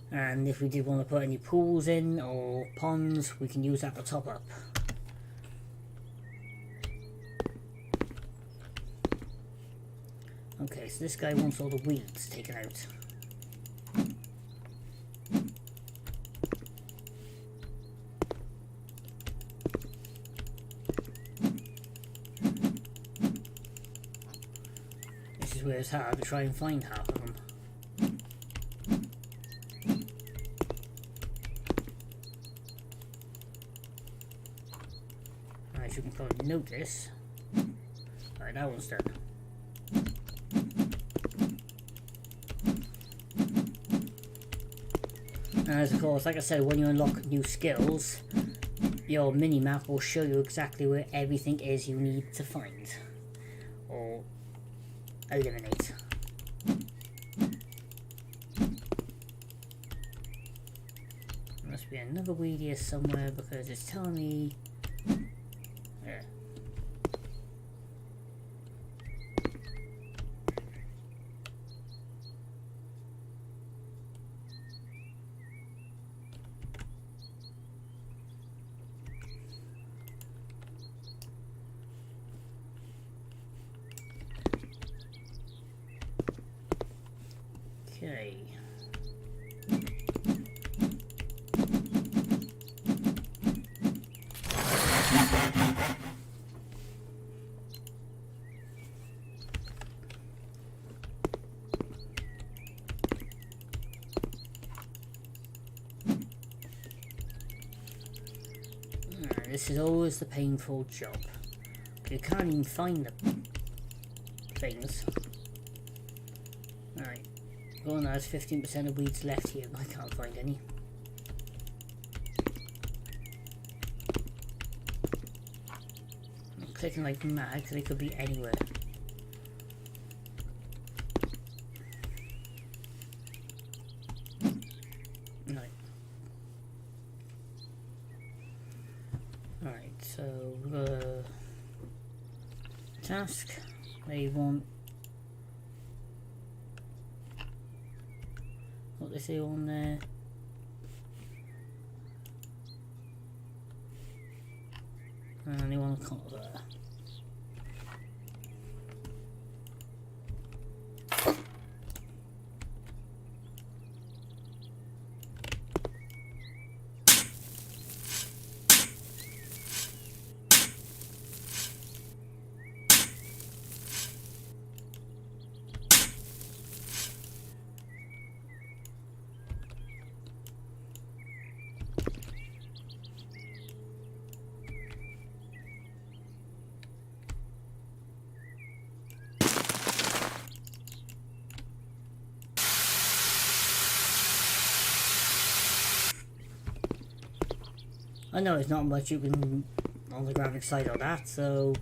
And if we did want to put any pools in or ponds, we can use that to top up. Okay, so this guy wants all the weeds taken out. This is where it's hard to try and find half of them. As you can probably notice, right, that one's done. And as of course, like I said, when you unlock new skills, your mini-map will show you exactly where everything is you need to find or eliminate. There must be another weed here somewhere because it's telling me. Yeah. Okay. This is always the painful job. You can't even find the things. Alright. Well, now there's 15% of weeds left here, but I can't find any. I'm clicking like mad because they could be anywhere. Right. Alright, so the task they want. What they say on there? And they want to come over there. I know it's not much you can on the graphic side of that, so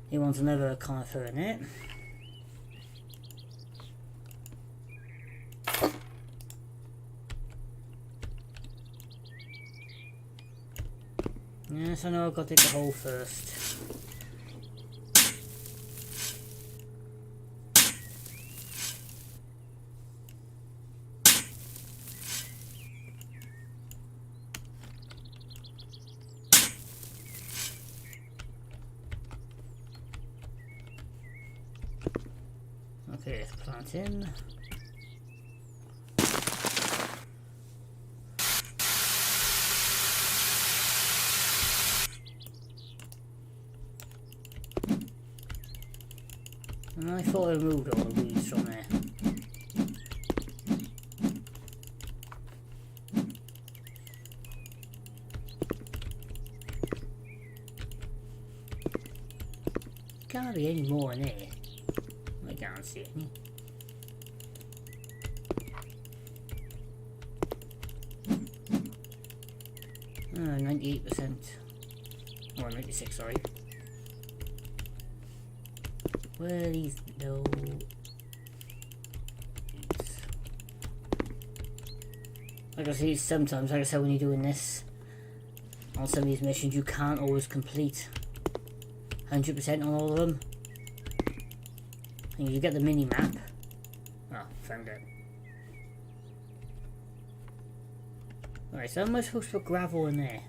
he wants another conifer in it. Yes, I know I've got to dig the hole first. Okay, let's plant in. And I thought I removed all the weeds from there. Can't be any more in here. I can't see any. Oh, 98%. Or 96, sorry. Where are these? No. Like I say, sometimes, like I said, when you're doing this, on some of these missions, you can't always complete 100% on all of them. And you get the mini map. Oh, found it. Alright, so how am I supposed to put gravel in there?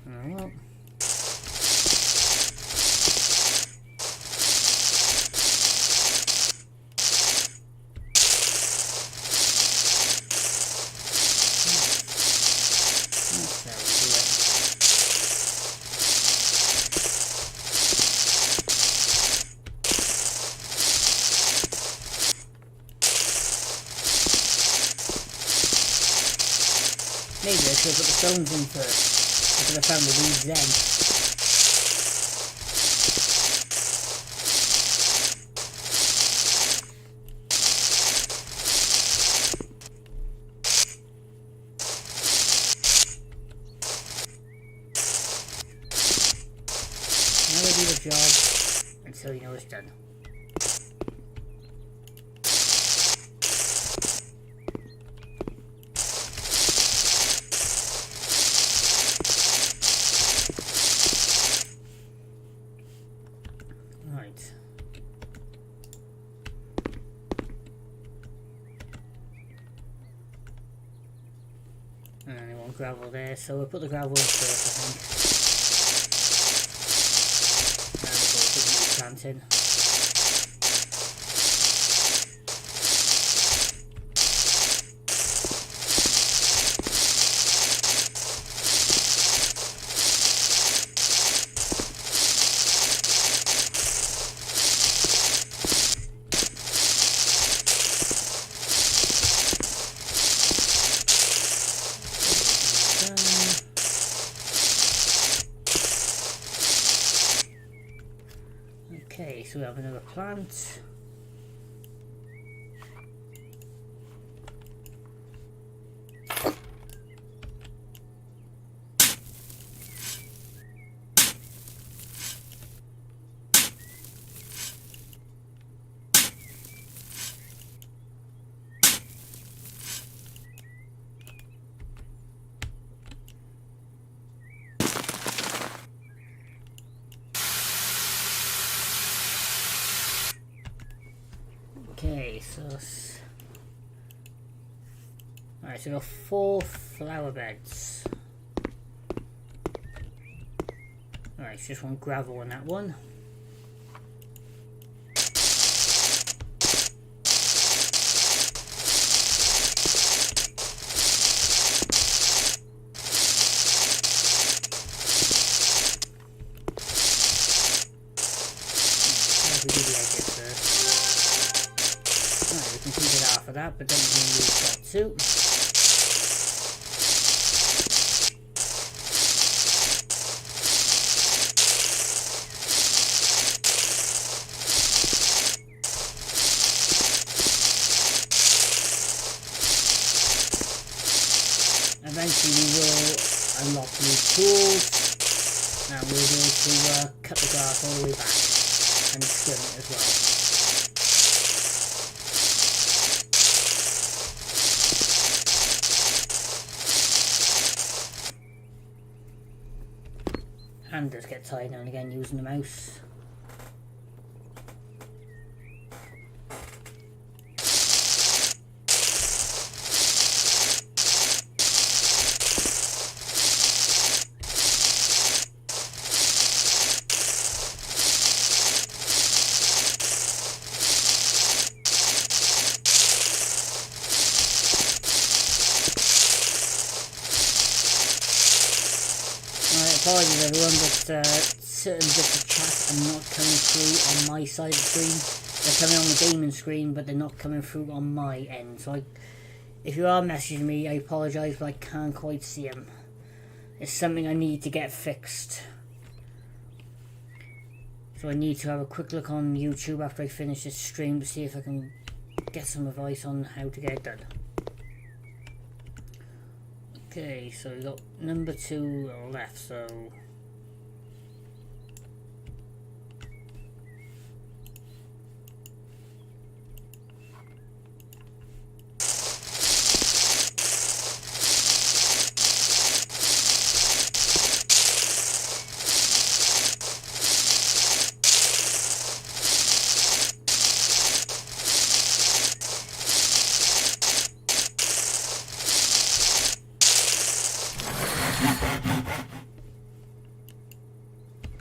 Oh, well. Maybe I should have put the stones in first. I could have found the weeds then. Never do the job until you know it's done. And I want gravel there, so we'll put the gravel in first, I think. Now we'll put the plant in. Okay, so we have another plant. Okay, so alright, so we've got 4 flower beds. Alright, so just want gravel on that one. We do the edges first. Right, we completed half of that, but doesn't mean we've got to. Eventually we will unlock new tools, and we'll be able to cut the grass all the way back and trim it as well. hand does get tired now and again using the mouse. Apologies everyone, but certain bits of chat are not coming through on my side of the screen. They're coming on the gaming screen, but they're not coming through on my end. So if you are messaging me, I apologise, but I can't quite see them. It's something I need to get fixed. So I need to have a quick look on YouTube after I finish this stream to see if I can get some advice on how to get it done. Okay, so we got number 2 left, so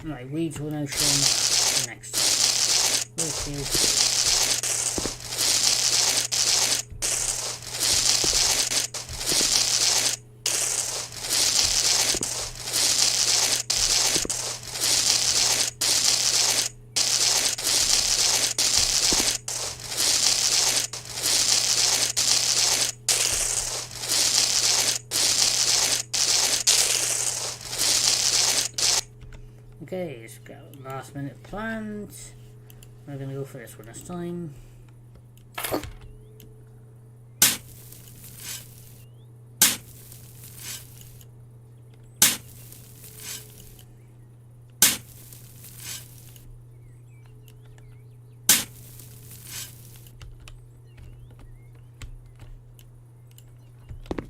right, weeds will now show me next time. Okay. Okay, it's got last minute plans. We're going to go for this one this time.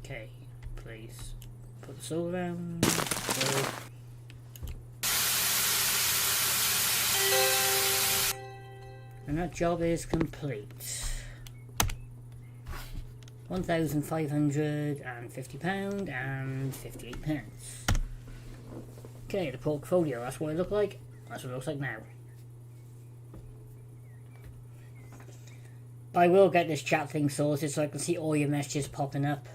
Okay, please put this all down. So, and that job is complete. £1,550 and 58 pence. Okay, the portfolio, that's what it looked like. That's what it looks like now. But I will get this chat thing sorted so I can see all your messages popping up.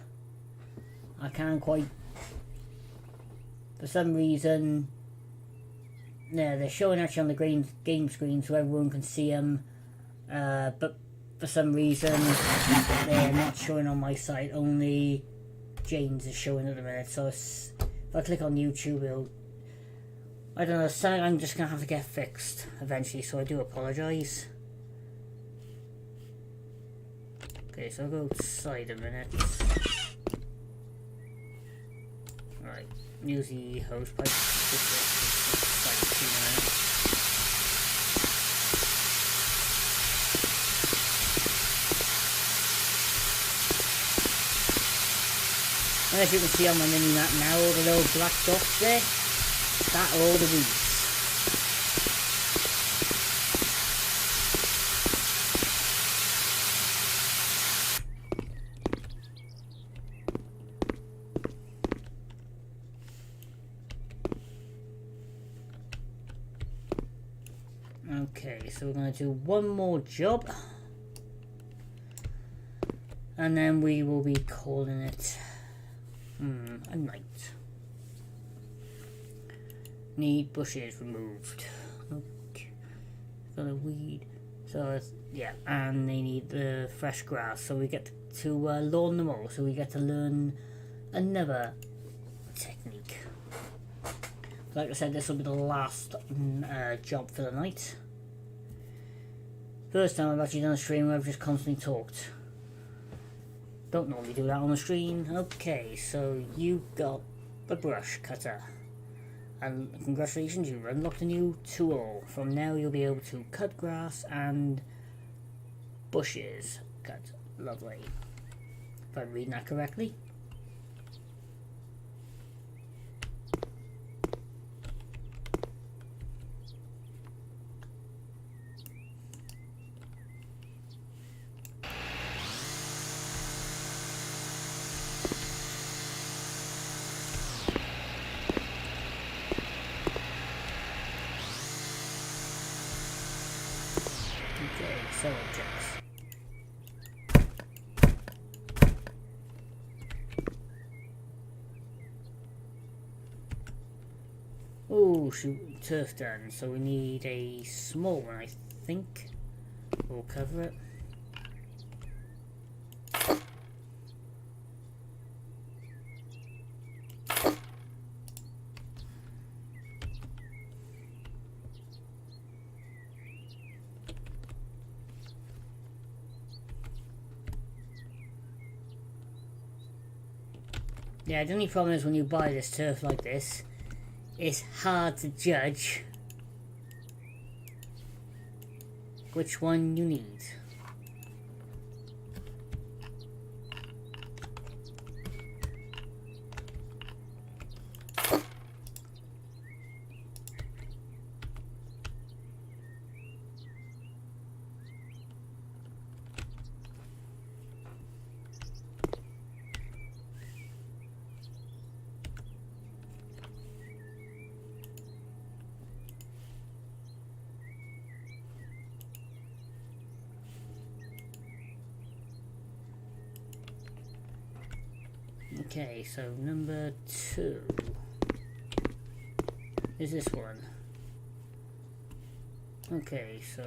I can't quite, for some reason, yeah, they're showing actually on the game screen so everyone can see them, but for some reason they're not showing on my site. Only James is showing at the minute. So if I click on YouTube, I don't know, something I'm just gonna have to get fixed eventually. So I do apologise. Okay, so I'll go outside a minute. Right, use the hose pipe. And as you can see on my mini map now, all the little black dots there, that are all the weeds. Okay, so we're going to do one more job, and then we will be calling it a night. Need bushes removed. Okay, got a weed. So it's, yeah, and they need the fresh grass. So we get to lawn them all. So we get to learn another technique. Like I said, this will be the last job for the night. First time I've actually done a stream where I've just constantly talked. Don't normally do that on the screen. Okay, so you got the brush cutter. And congratulations, you've unlocked a new tool. From now you'll be able to cut grass and bushes. Cut. Lovely. If I'm reading that correctly. Sell objects. Oh shoot, turf done. So we need a small one, I think. We'll cover it. Yeah, the only problem is when you buy this turf like this, it's hard to judge which one you need. Okay, so number 2 is this one. Okay, so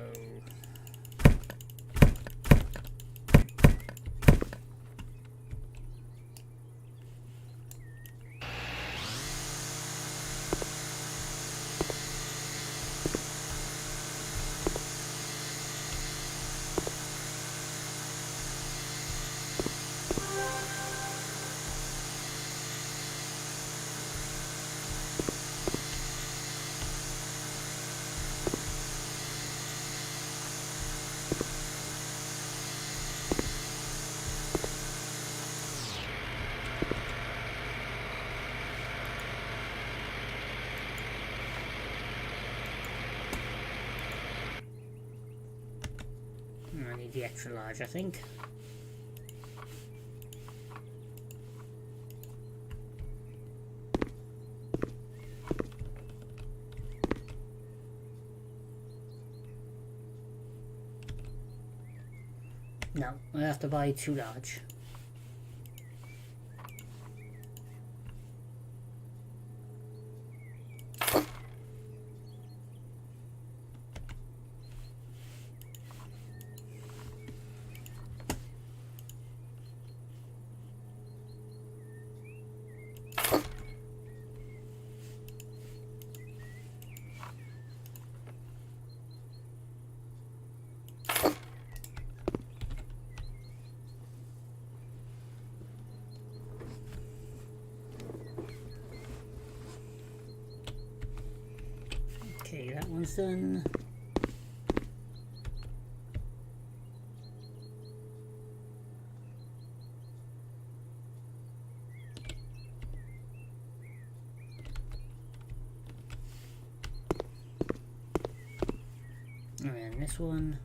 I need the extra large, I think. No, I have to buy 2 large. Okay, that one's done. And this one.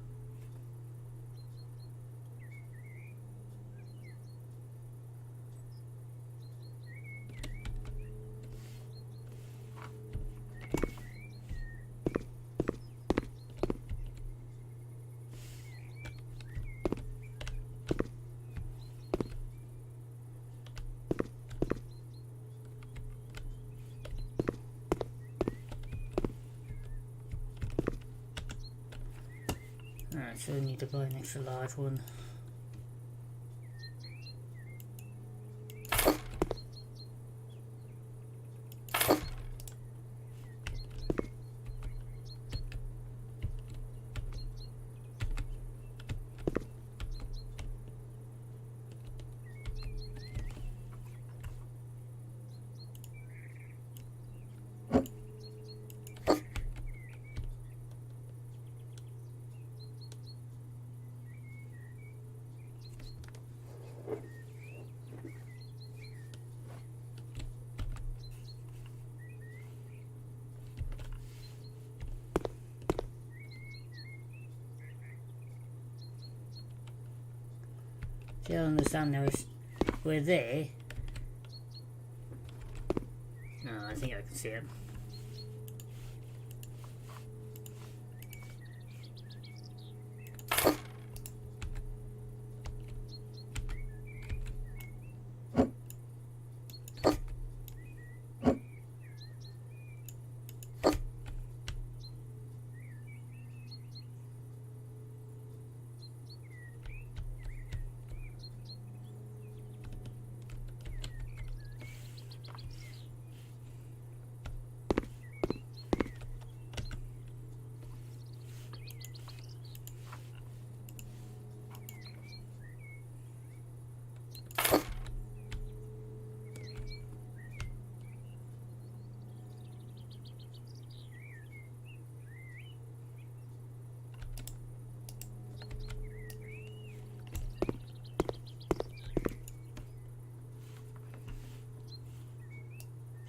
Alright, so we need to buy an extra large one. See, I understand now if we're there. No, I think I can see it.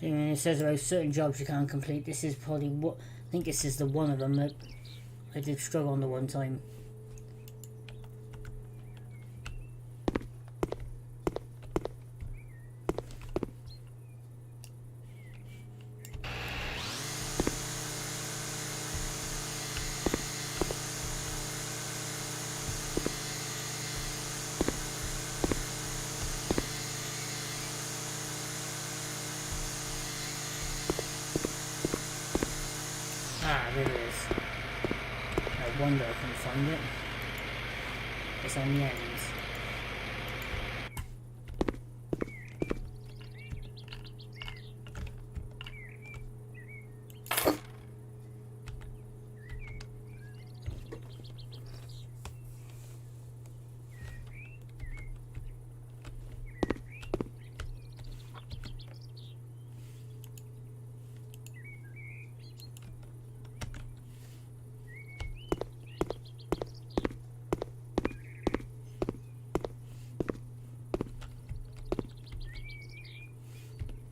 And it says about certain jobs you can't complete. This is probably what I think this is the one of them that I did struggle on the one time. Ah, there it is. I wonder I can find it. It's on the end.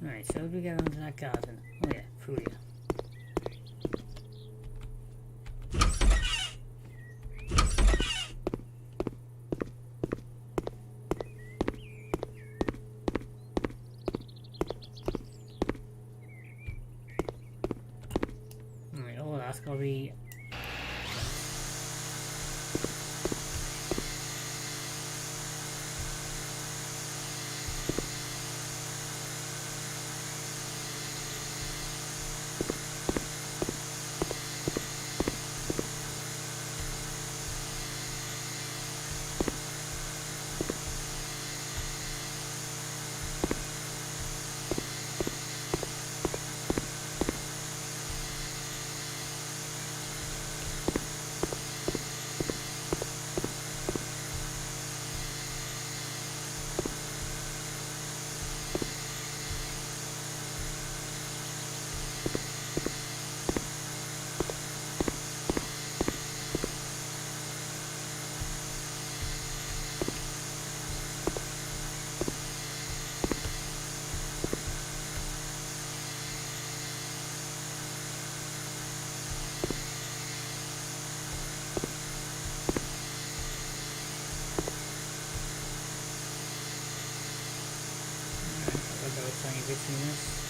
Alright, so if we get onto that garden. Oh yeah, through here. Alright, oh that's gotta be... Between us.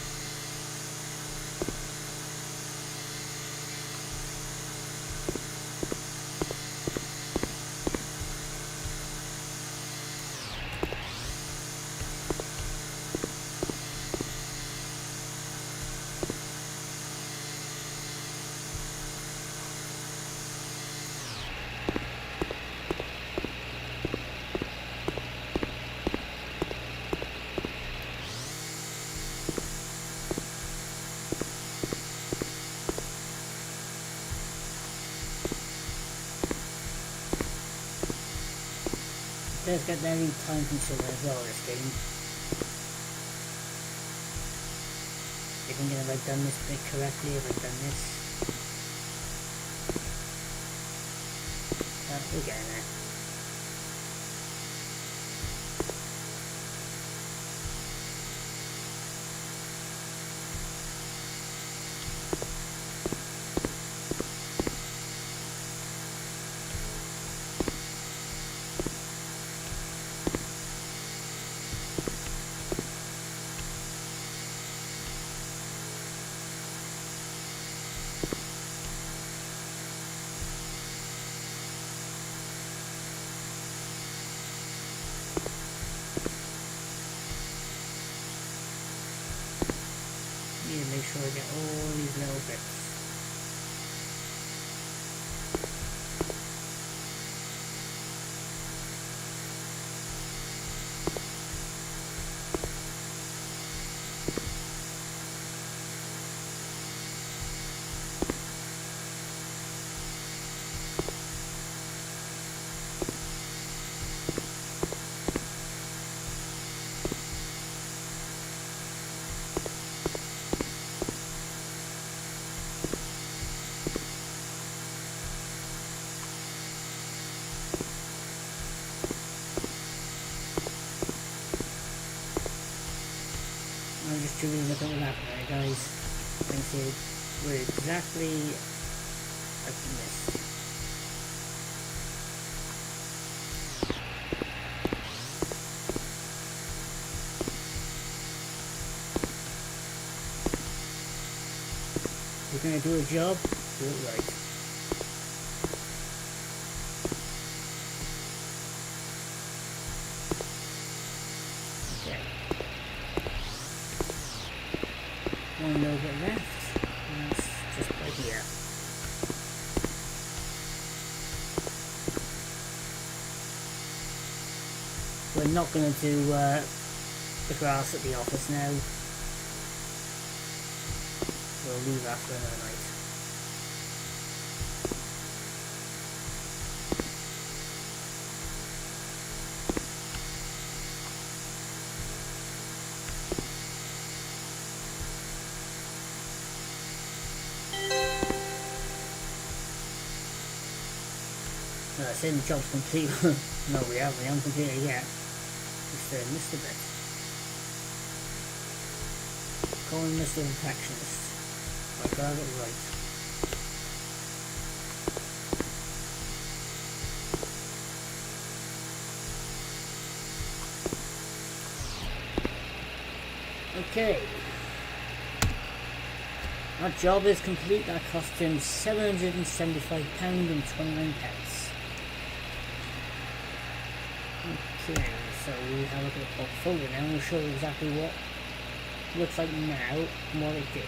It's got very time consuming as well, this game. You thinking, have I done this bit correctly? Have I done this? We're getting there. Need to make sure I get all these little bits. painted were exactly like this. If you're going to do a job, do it right. Okay. One little bit left, and that's just right here. We're not going to do the grass at the office now. We'll leave that for another night. Saying the job's complete. No, we haven't completed it yet. Just missed a bit. Calling Mr. Perfectionist. I got it right. Okay. That job is complete. That cost him £775.29. Okay, so we have a look at the portfolio now and we'll show you exactly what it looks like now and what it did.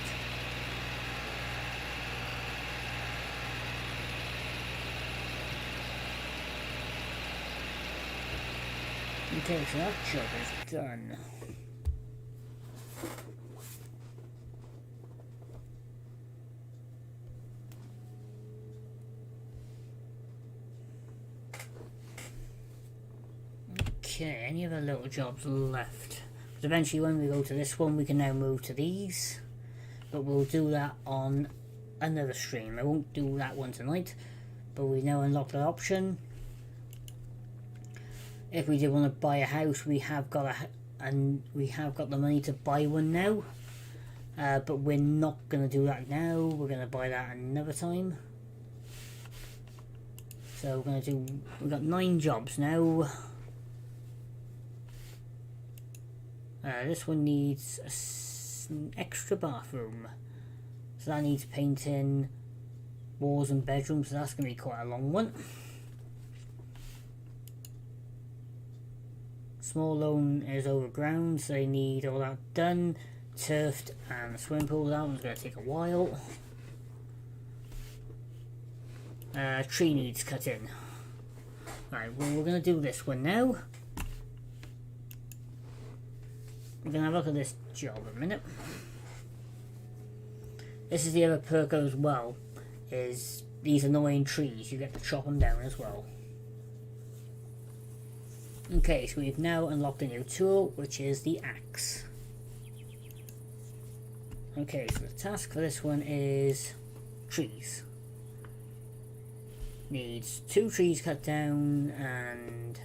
Okay, so that job is done. Okay, any other little jobs left? But eventually when we go to this one we can now move to these. But we'll do that on another stream. I won't do that one tonight. But we now unlock that option. If we did want to buy a house, we have got the money to buy one now. But we're not going to do that now. We're going to buy that another time. So we've got 9 jobs now. This one needs an extra bathroom, so that needs painting, walls and bedrooms, so that's going to be quite a long one. Small loan is overground, so they need all that done. Turfed and the swimming pool, that one's going to take a while. Tree needs cut in. Right, well we're going to do this one now. We're going to have a look at this job a minute. This is the other perk as well, is these annoying trees, you get to chop them down as well. Okay, so we've now unlocked a new tool, which is the axe. Okay, so the task for this one is trees. Needs 2 trees cut down and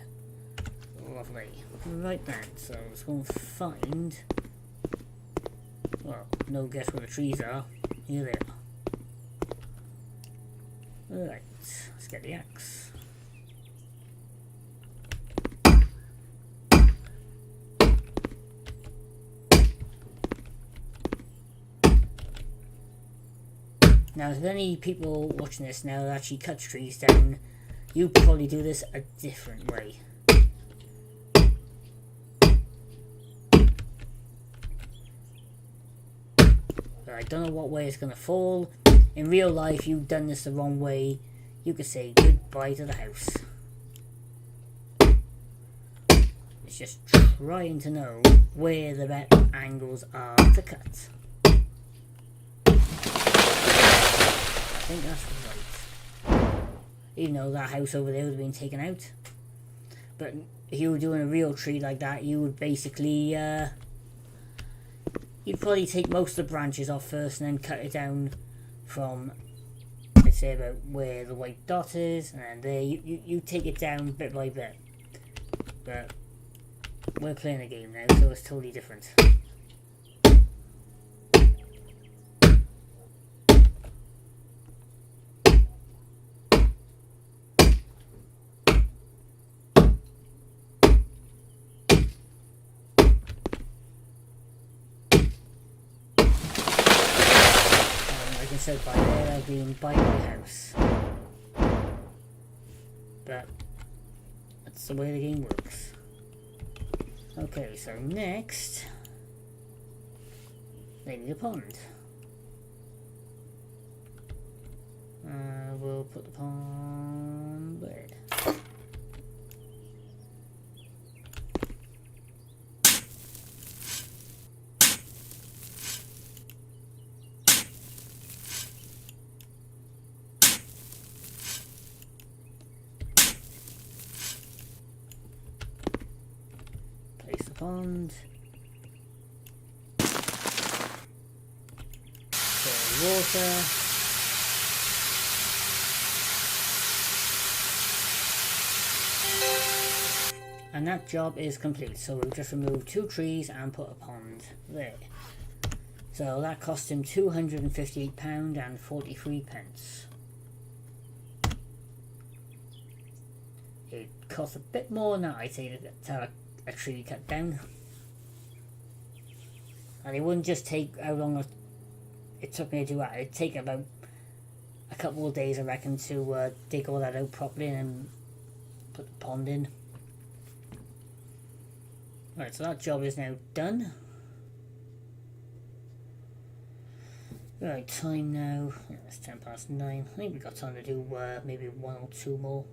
lovely. Right then, so let's go and find, well, no guess where the trees are. Here they are. Right, let's get the axe. Now, if any people watching this now that actually cut trees down, you probably do this a different way. But I don't know what way it's going to fall. In real life, you've done this the wrong way. You could say goodbye to the house. It's just trying to know where the better angles are to cut. I think that's right. Even though that house over there would have been taken out. But if you were doing a real tree like that, you would basically, you'd probably take most of the branches off first and then cut it down from, let's say, about where the white dot is, and then there, you take it down bit by bit. But we're playing a game now, so it's totally different. been said by there, I've been buying my house. But that's the way the game works. Okay, so next, they need a pond. We'll put the pond there. Place the pond. Fill water. And that job is complete, so we've just removed 2 trees and put a pond there. So that cost him £258 and 43 pence. It cost a bit more than that, I'd say, to have a tree cut down. And it wouldn't just take how long it took me to do that. It'd take about a couple of days, I reckon, to dig all that out properly and then put the pond in. Right, so that job is now done. Right, time now. Yeah, it's 9:10. I think we've got time to do maybe 1 or 2 more.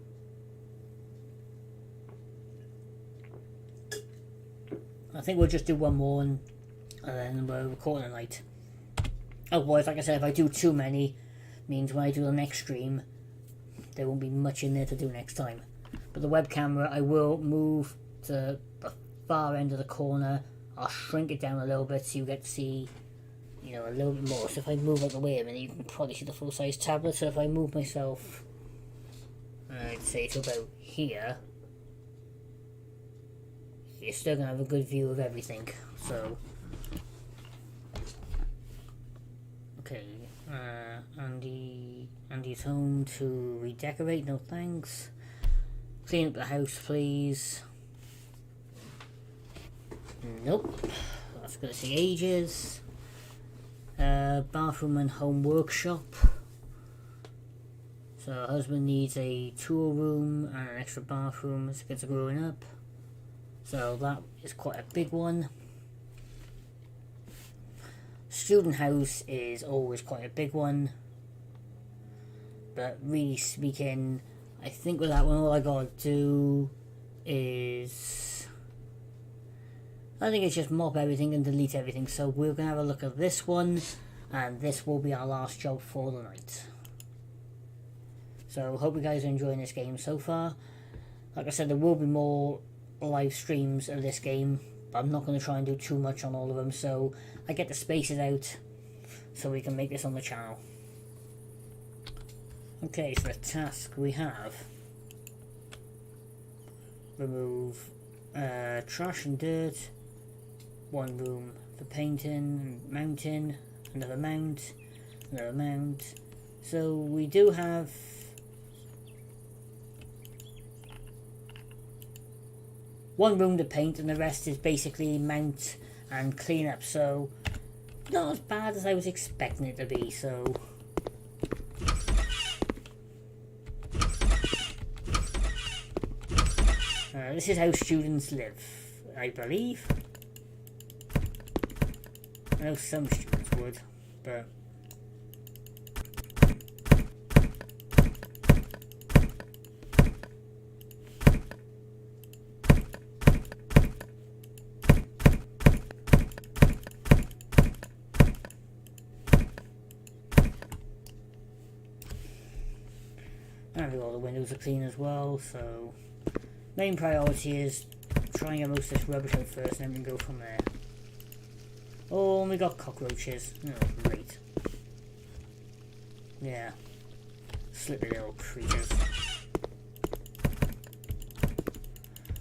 I think we'll just do 1 more and then we'll call it a night. Otherwise, like I said, if I do too many, means when I do the next stream, there won't be much in there to do next time. But the web camera, I will move to the far end of the corner. I'll shrink it down a little bit so you get to see, you know, a little bit more. So if I move out the way a minute, you can probably see the full size tablet. So if I move myself, I'd say to about here, you're still gonna have a good view of everything. So okay, Andy's home to redecorate. No thanks. Clean up the house, please. Nope, that's gonna take ages. Bathroom and home workshop. So husband needs a tool room and an extra bathroom as kids are growing up. So that is quite a big one. Student house is always quite a big one. But really speaking, I think with that one all I gotta do is, I think it's just mop everything and delete everything. So we're going to have a look at this one, and this will be our last job for the night. So hope you guys are enjoying this game so far. Like I said, there will be more live streams of this game, but I'm not going to try and do too much on all of them, so I get the spaces out so we can make this on the channel. Okay, so the task we have: remove trash and dirt, 1 room for painting, mounting, another mount, another mount. So we do have one room to paint, and the rest is basically mount and clean up. So not as bad as I was expecting it to be. So this is how students live, I believe. I know some students would, but and all the windows are clean as well. So main priority is try and get most of this rubbish out first, and then we can go from there. Oh, and we got cockroaches. Oh, great. Yeah. Slippy little creatures.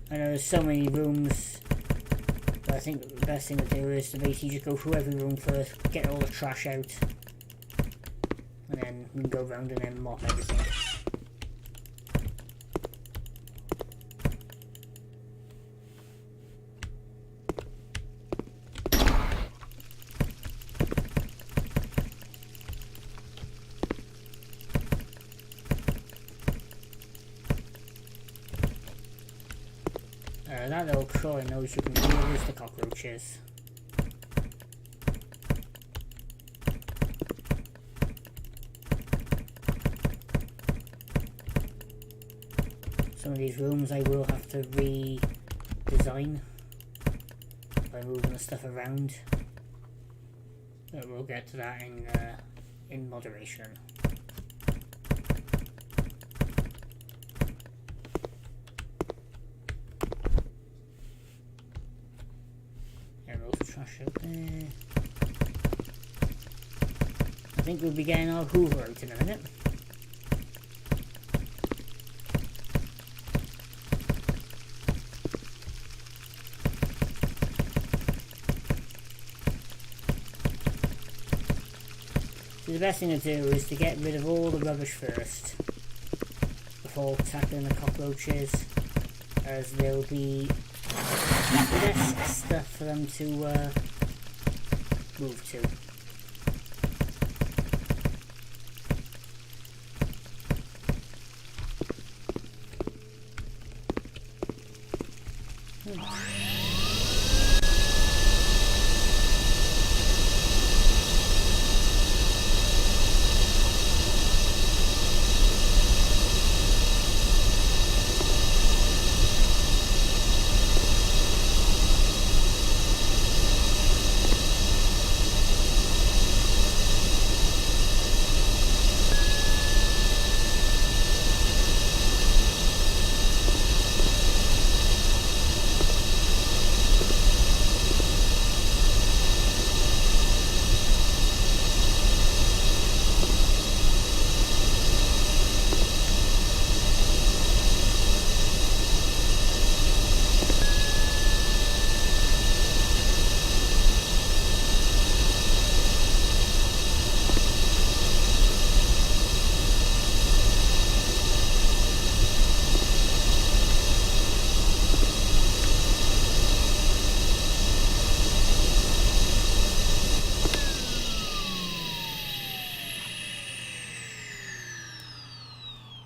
I know there's so many rooms, but I think the best thing to do is to basically just go through every room first, get all the trash out, and then we can go around and then mop everything. That little crawling nose you can hear is the cockroaches. Some of these rooms I will have to redesign by moving the stuff around, but we'll get to that in moderation. And loads of trash out there. I think we'll be getting our Hoover out in a minute. So the best thing to do is to get rid of all the rubbish first before tackling the cockroaches, as there'll be less stuff for them to move to.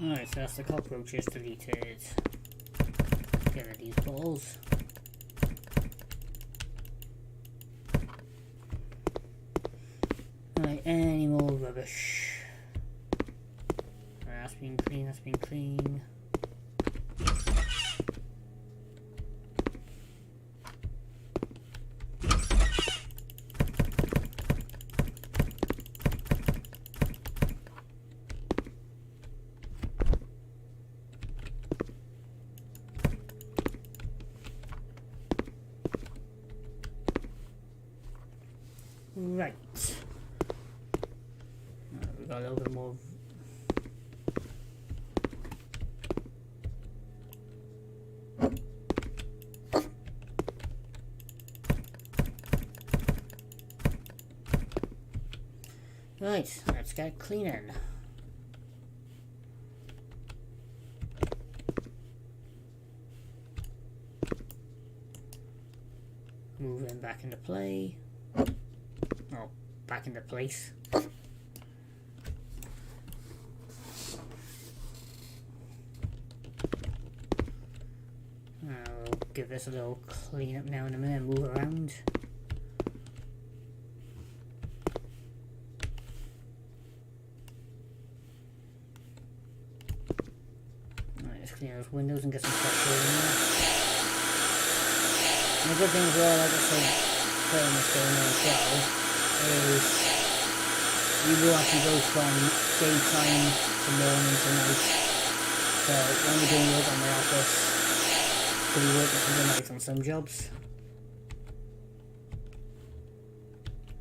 Alright, so that's the cockroaches deleted. Get rid of these balls. Alright, any more rubbish? Right, that's been clean, that's been clean. Right. We've got a little bit more. Right, let's get cleaning. Moving back into play. Oh, back into place. I'll give this a little clean up now in a minute, move around. Alright, let's clean those windows and get some fresh air in there. And the good thing as well, like I said, putting this going on as well, is you will actually go from daytime to morning to night. So when you're doing work on my office, you'll be working through the night on some jobs.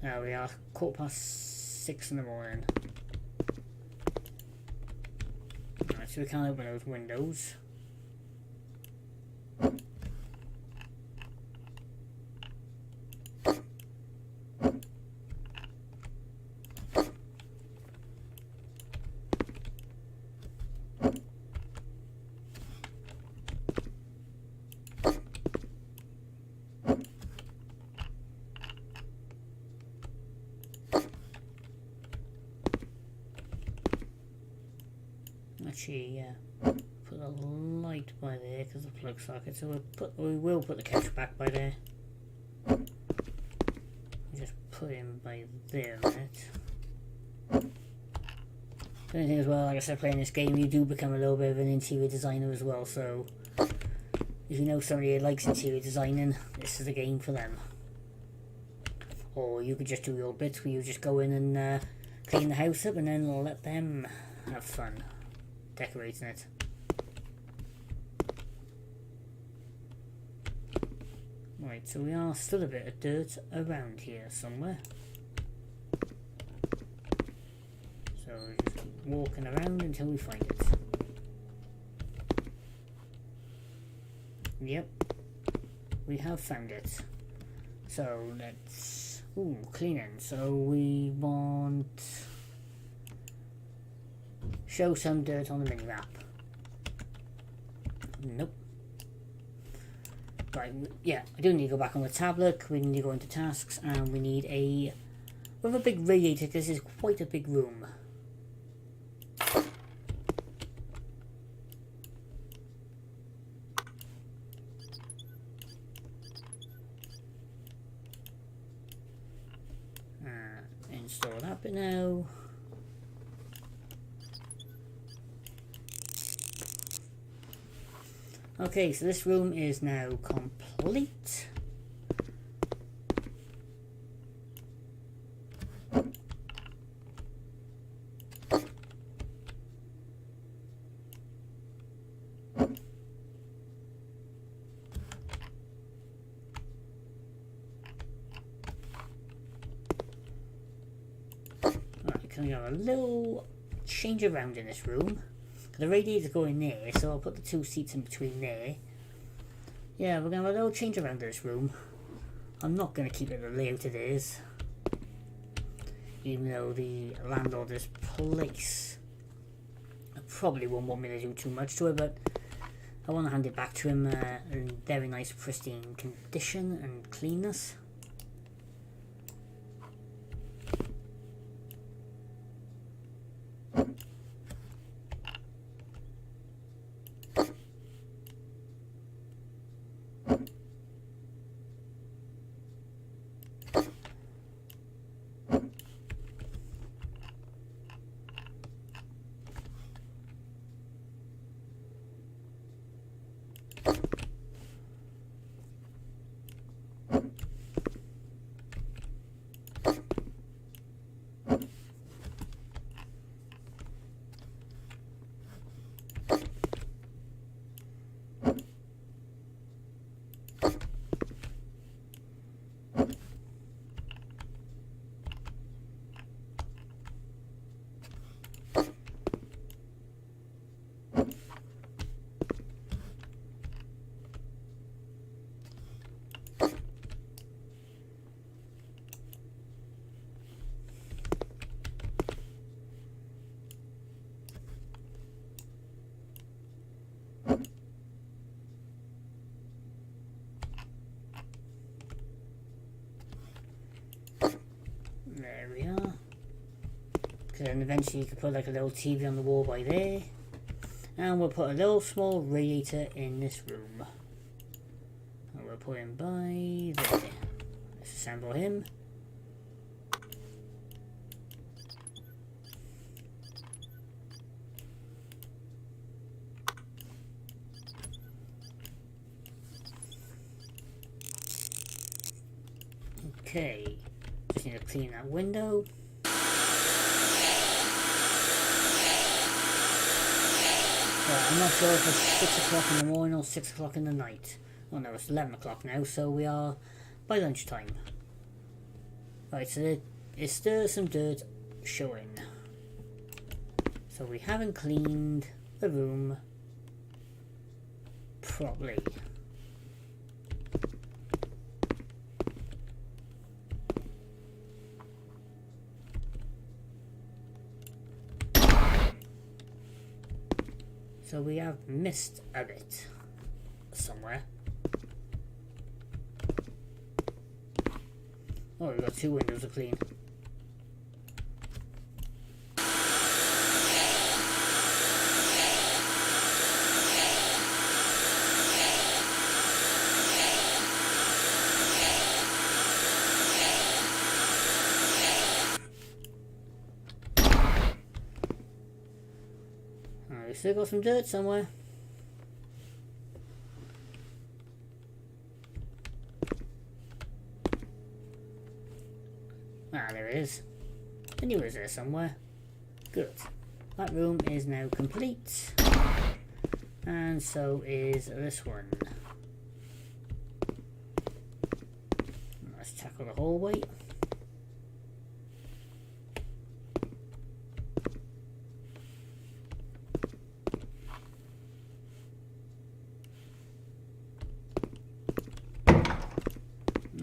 There we are, 6:15 in the morning. Alright, so we can't open those windows. Actually, put a light by there because of the plug socket. So we will put the couch back by there. Just put him by there a minute. The only thing as well, like I said, playing this game, you do become a little bit of an interior designer as well. So if you know somebody who likes interior designing, this is the game for them. Or you could just do your bits where you just go in and clean the house up and then let them have fun decorating it. Right, so we are still a bit of dirt around here somewhere. So we just keep walking around until we find it. Yep, we have found it. So let's cleaning. So we want show some dirt on the mini map. Nope. Right, yeah, I do need to go back on the tablet. We need to go into tasks, and we need a big radiator. This is quite a big room. Install that bit now. Okay, so this room is now complete. Can we have a little change around in this room? The radiator's going there, so I'll put the two seats in between there. Yeah, we're going to have a little change around this room. I'm not going to keep it the layout it is, even though the landlord of this place probably won't want me to do too much to it, but I want to hand it back to him in very nice pristine condition and cleanness. There we are. Because then eventually you can put like a little TV on the wall by there. And we'll put a little small radiator in this room. And we'll put him by there. Let's assemble him. Okay. Just need to clean that window. I'm not sure if it's 6 o'clock in the morning or 6 o'clock in the night. Oh no, it's 11 o'clock now, so we are by lunchtime. Right, so there's still some dirt showing. So we haven't cleaned the room properly. So we have missed a bit somewhere. Oh, we've got 2 windows to clean. we still got some dirt somewhere. Ah, there it is. I knew it was there somewhere. Good. That room is now complete. And so is this one. Let's tackle the hallway.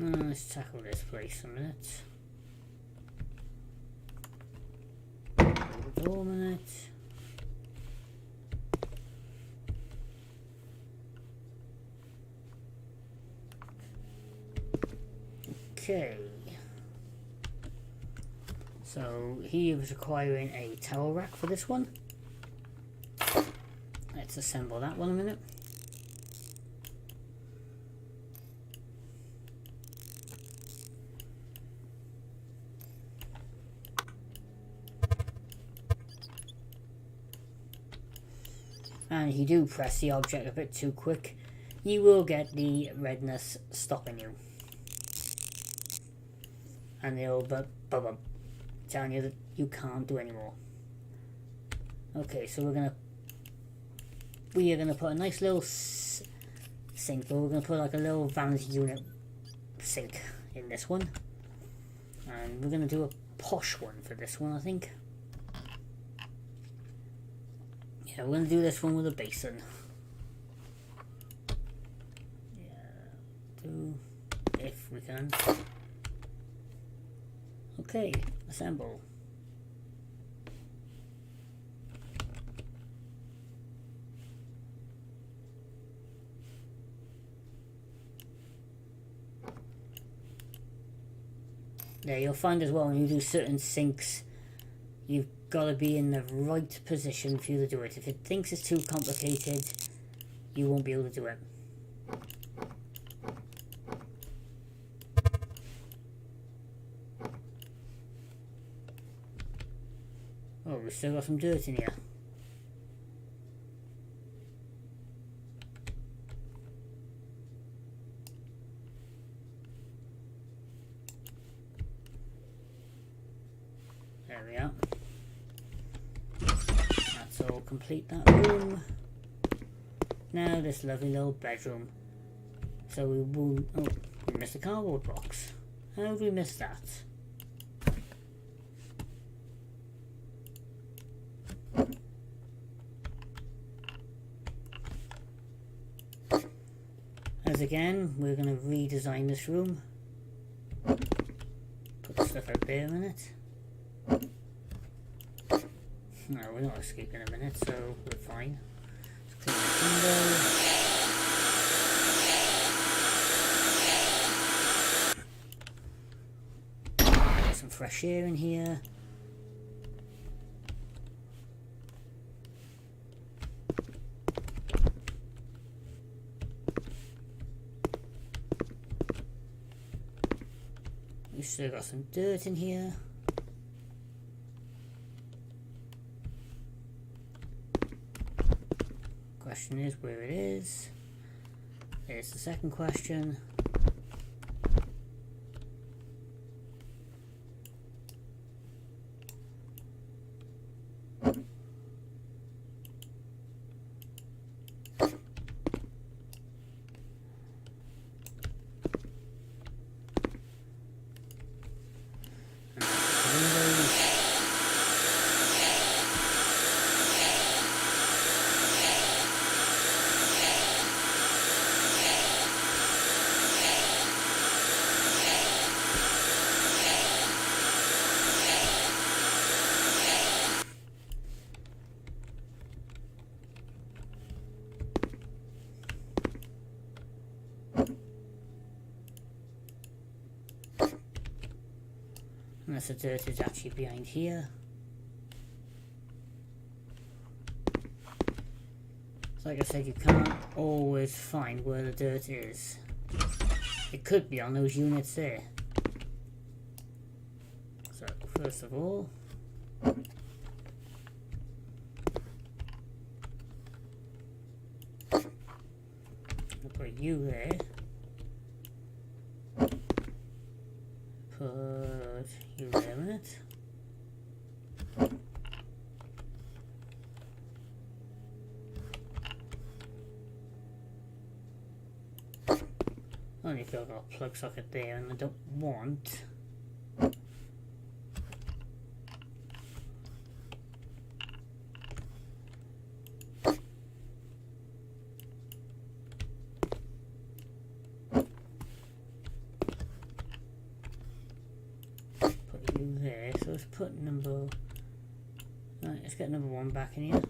Let's tackle this place a minute. Door a minute. Okay. So he was requiring a towel rack for this one. Let's assemble that one a minute. And if you do press the object a bit too quick, you will get the redness stopping you. And the old bubble telling you that you can't do anymore. Okay, so we are gonna put a nice little sink, but we're gonna put like a little vanity unit sink in this one. And we're gonna do a posh one for this one, I think. Yeah, we're going to do this one with a basin. Yeah, do if we can. Okay, assemble. There, you'll find as well when you do certain sinks, you've got to be in the right position for you to do it. If it thinks it's too complicated, you won't be able to do it. Oh, we've still got some dirt in here. There we are. That's all complete, that room. Now this lovely little bedroom. So we will... Oh, we missed the cardboard box. How did we miss that? As again, we're going to redesign this room. Put the stuff out there a minute. No, we're not escaping a minute, so we're fine. Let's clean the window. Get some fresh air in here. We've still got some dirt in here. Question is where it is. There's the second question. Unless the dirt is actually behind here. So like I said, you can't always find where the dirt is. It could be on those units there. So first of all, you there. Put you there a minute. Only if I've got a plug socket there and I don't want. Put you there, so let's put number. Right, let's get number 1 back in here.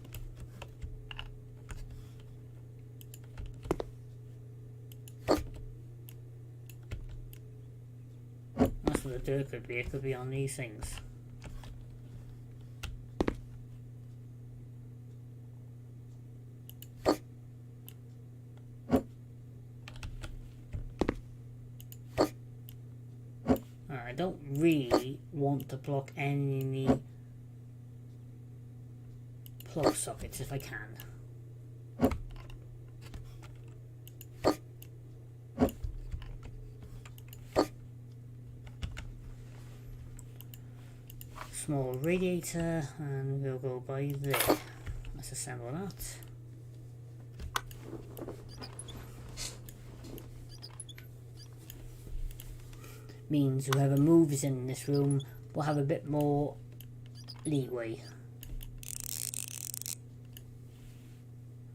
That's what the dirt could be. It could be on these things. I don't really want to block any plug sockets if I can. Small radiator, and we'll go by there. Let's assemble that. Means whoever moves in this room will have a bit more leeway.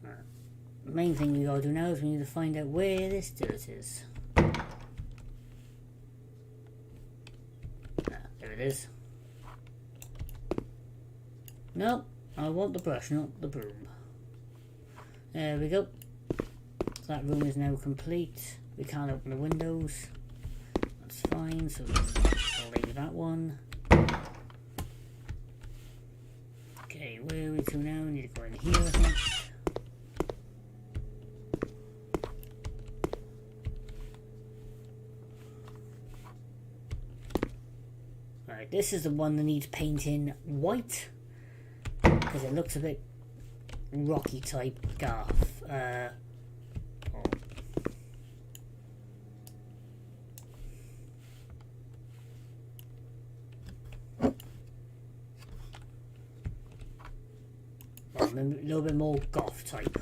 The main thing we gotta do now is we need to find out where this dirt is. There it is. Nope, I want the brush, not the broom. There we go. That room is now complete. We can't open the windows. That's fine, so I'll leave that one. Okay, where are we to now? We need to go in here, I think. Right, this is the one that needs painting white, because it looks a bit rocky type garth. A little bit more goth type.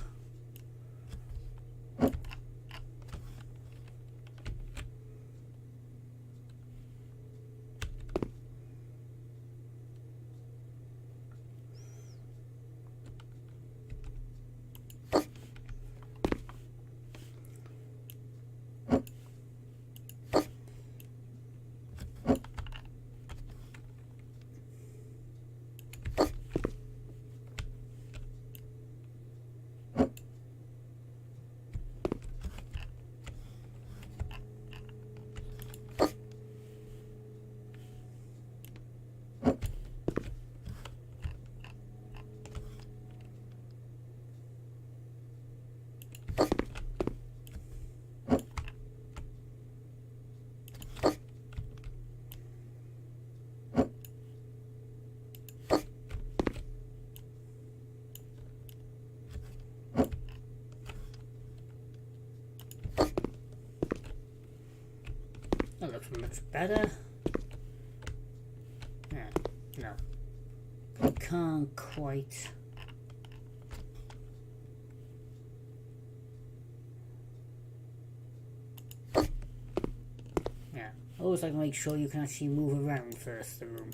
That looks much better. Yeah, no. I can't quite. Yeah, always like to make sure you can actually move around first the room.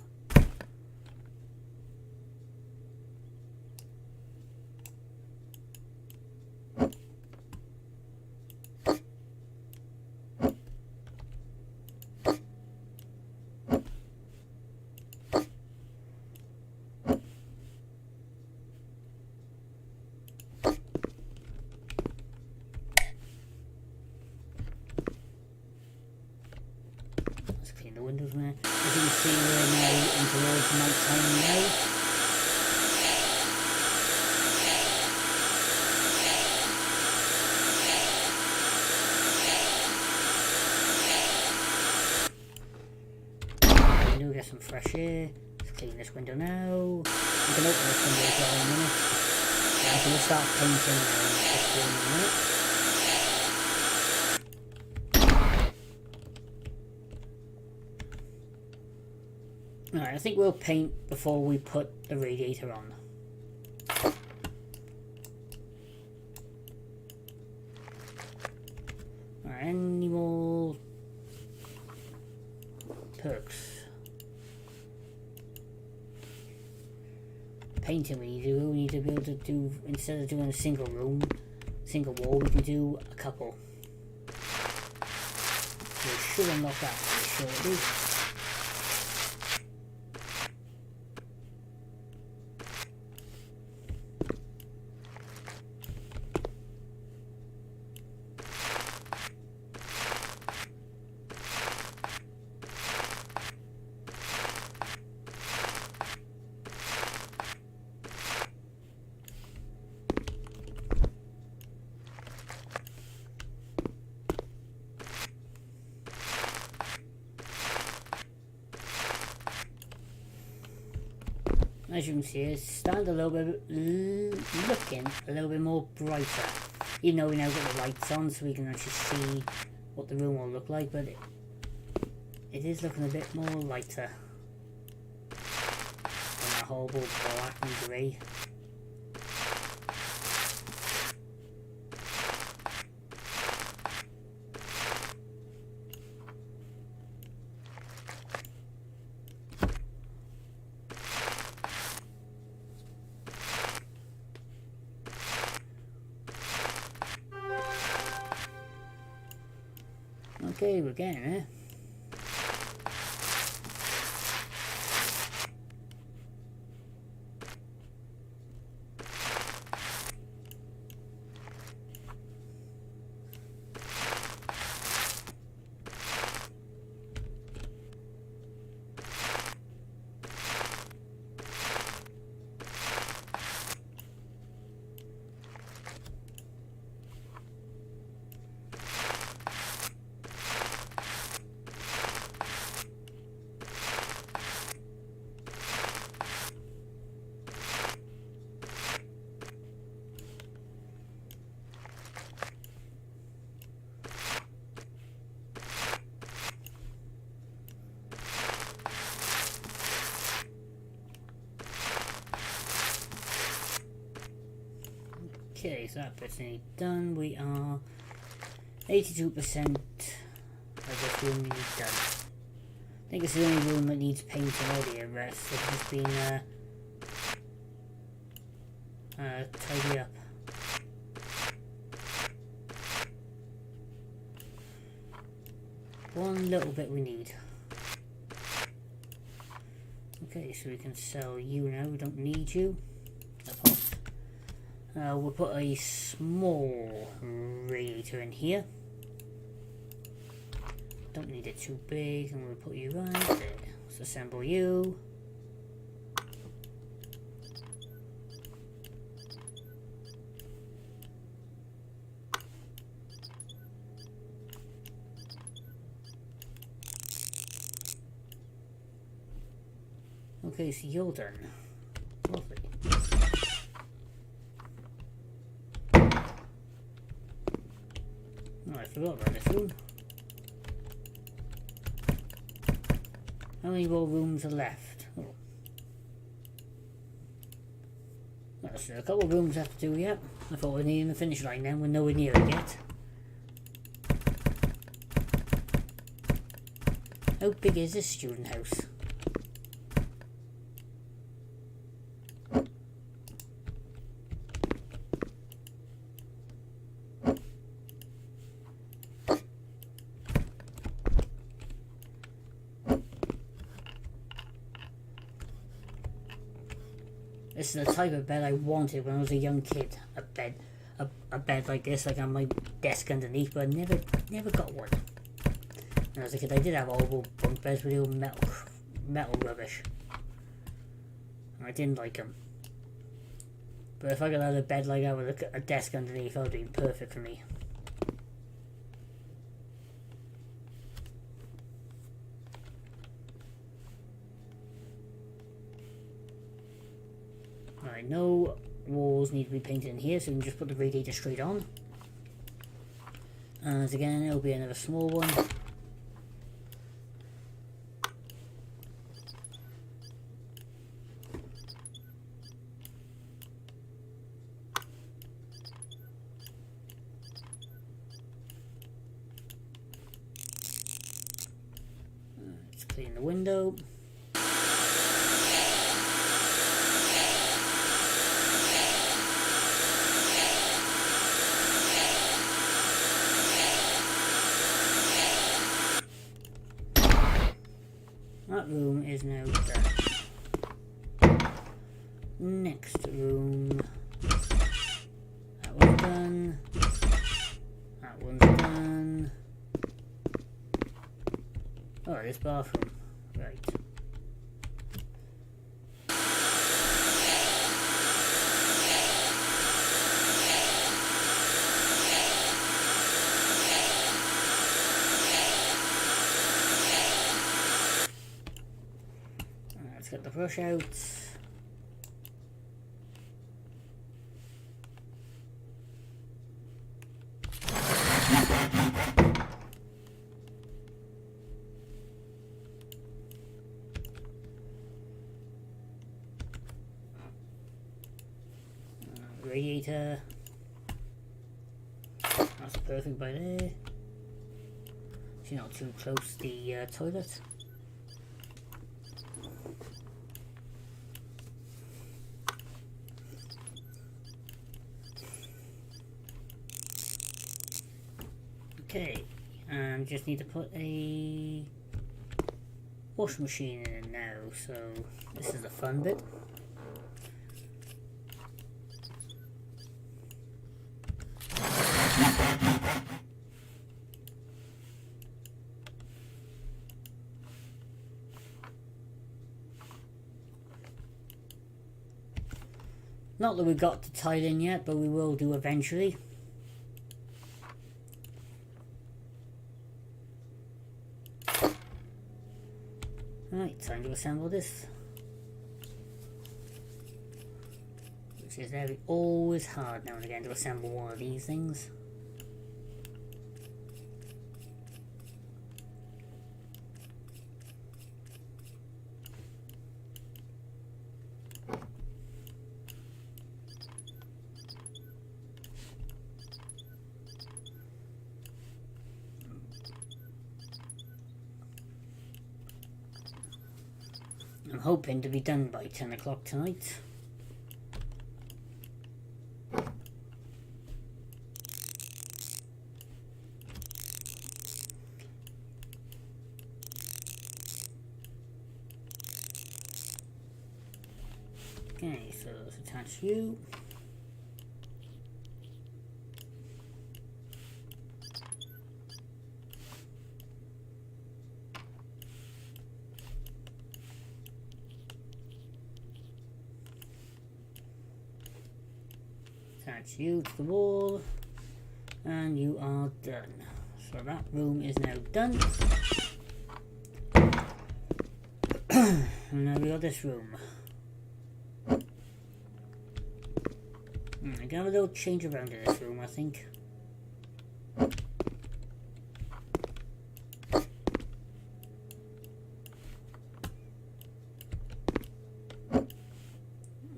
Clean the windows now. As you can see, we're now in towards night time now. We do get some fresh air. Let's clean this window now. We can open this window as well in a minute. So we'll start painting now in 15 minutes. Alright, I think we'll paint before we put the radiator on. Alright, any more perks? Painting we need to be able to do, instead of doing a single room, single wall, we can do a couple. We should unlock that shortly. As you can see, it's starting a little bit, looking a little bit more brighter. Even though we now got the lights on, so we can actually see what the room will look like, but it is looking a bit more lighter than that horrible black and grey. Okay, we're getting it. Okay, so that bit's nearly done. We are 82% of this room needs done. I think it's the only room that needs painting. All the rest have just been tidy up. One little bit we need. Okay, so we can sell you now. We don't need you. We'll put a small radiator in here. Don't need it too big, and we'll put you right there. Let's assemble you. Okay, so you're done. Lovely. Oh, I forgot about this room. How many more rooms are left? Oh. That's a couple of rooms left to do yet. I thought we were near the finish line then, we're nowhere near it yet. How big is this student house? This is the type of bed I wanted when I was a young kid. A bed like this, like on my desk underneath, but I never got one. When I was a kid, I did have horrible bunk beds with all metal rubbish. And I didn't like them. But if I could have a bed like that with a desk underneath, that would be perfect for me. Alright, no walls need to be painted in here, so we can just put the radiator straight on. And again, it'll be another small one. clean the window. That room is now done. Next room. That one's done. That one's done. Oh, this bathroom. Right. Let's get the brush out. Radiator. That's perfect by there. She's not too close to the toilet. Okay, and just need to put a washing machine in it now, so this is the fun bit. Not that we've got the tile in yet, but we will do eventually. Right, time to assemble this. Which is always hard now and again to assemble one of these things. I'm hoping to be done by 10 o'clock tonight. Okay, so let's attach you. Attach you to the wall, and you are done. So that room is now done. And now we got this room. I can have a little change around in this room, I think.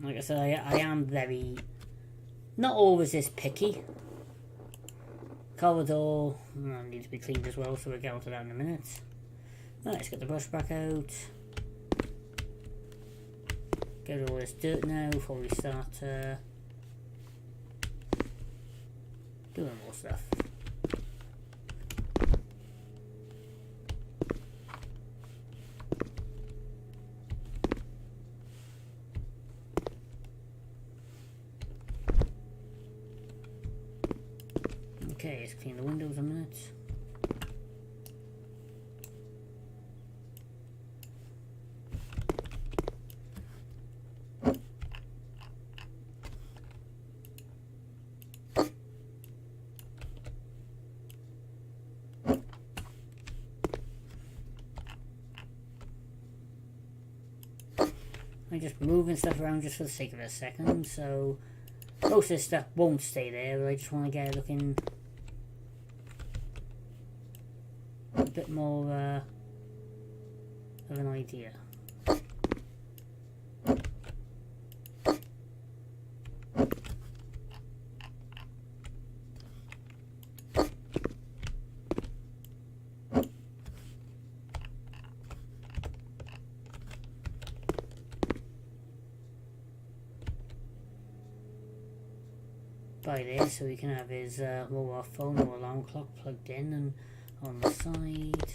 Like I said, I am very... not always this picky. Corridor needs to be cleaned as well, so we'll get onto that in a minute. Right, let's get the brush back out. Get all this dirt now before we start doing more stuff. Okay, let's clean the windows a minute. I'm just moving stuff around just for the sake of it a second, so most of this stuff won't stay there, but I just want to get it looking a bit more of an idea. by there so he can have his mobile phone or alarm clock plugged in and on the side.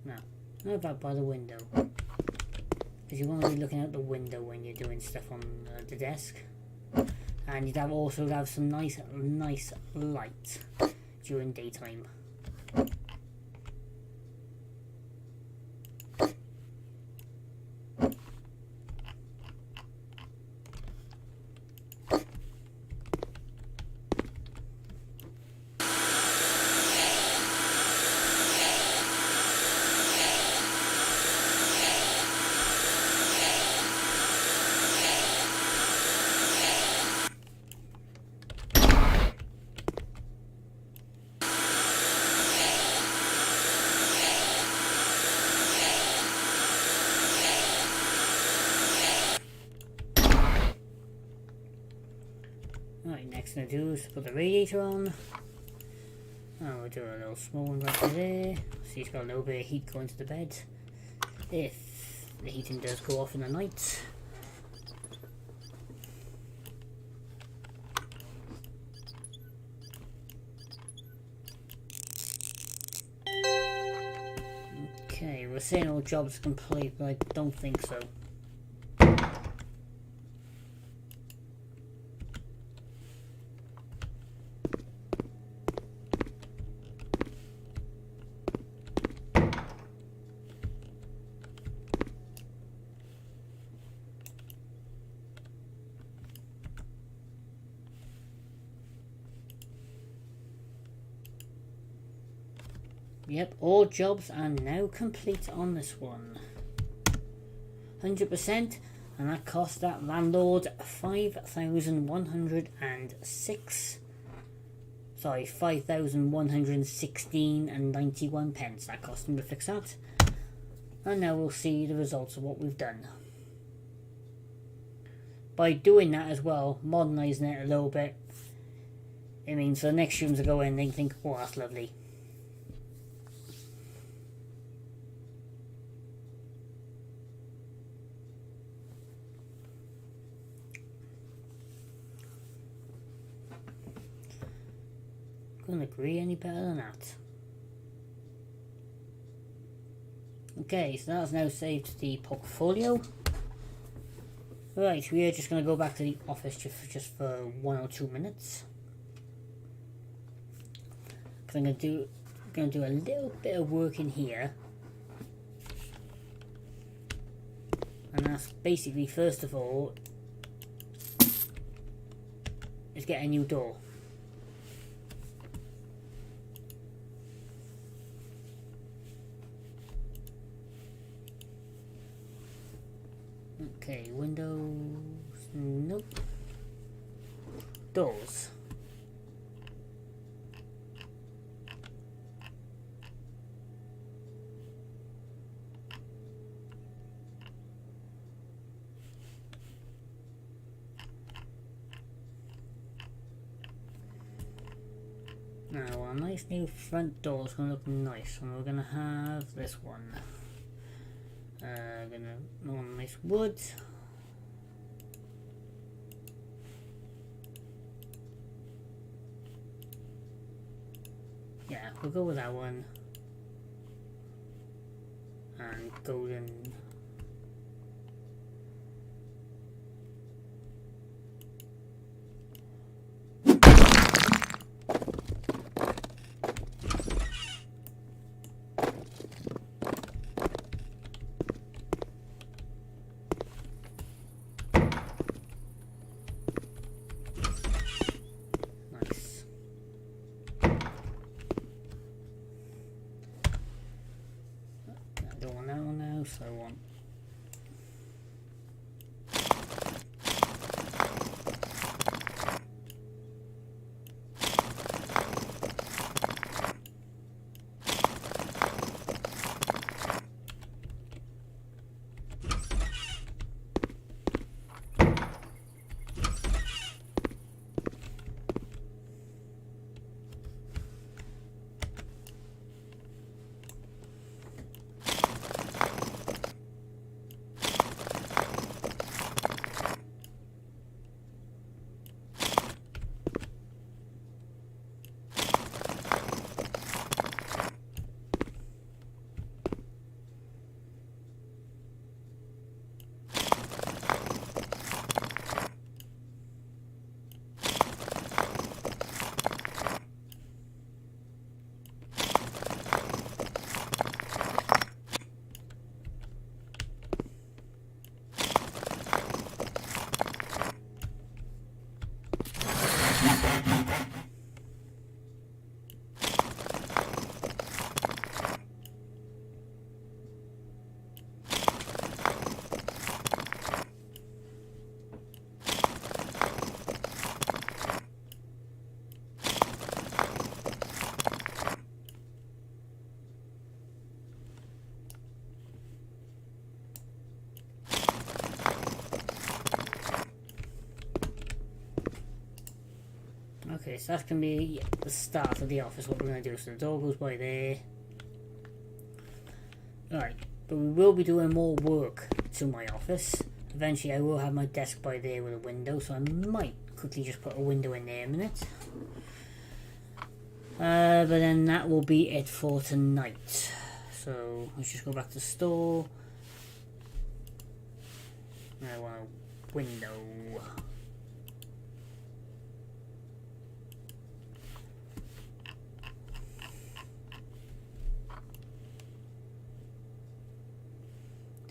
Now, how about by the window? Because you want to be looking out the window when you're doing stuff on the desk. And you'd also have some nice light during daytime. Right, next thing to do is put the radiator on. And we'll do a little small one right there. So he's got a little bit of heat going to the bed. If the heating does go off in the night. Okay, we're saying all jobs complete, but I don't think so. Yep, all jobs are now complete on this one. 100%, and that cost that landlord 5,106. Sorry, 5,116 and 91 pence. That cost him to fix that. And now we'll see the results of what we've done. By doing that as well, modernising it a little bit, it means for the next students to go in, they think, oh, that's lovely. Couldn't agree any better than that. Okay, so that's now saved to the portfolio. Right, we are just going to go back to the office just for 1 or 2 minutes. Because I'm going to do a little bit of work in here. And that's basically, first of all, is get a new door. Okay, windows, nope. Doors. Now, a nice new front door is going to look nice, and we're going to have this one. Gonna want nice wood. Yeah, we'll go with that one. And golden. So I want Okay, so that's going to be the start of the office, what we're going to do. So the door goes by there. Alright, but we will be doing more work to my office. Eventually I will have my desk by there with a window, so I might quickly just put a window in there a minute. But then that will be it for tonight. So let's just go back to the store. I want a window.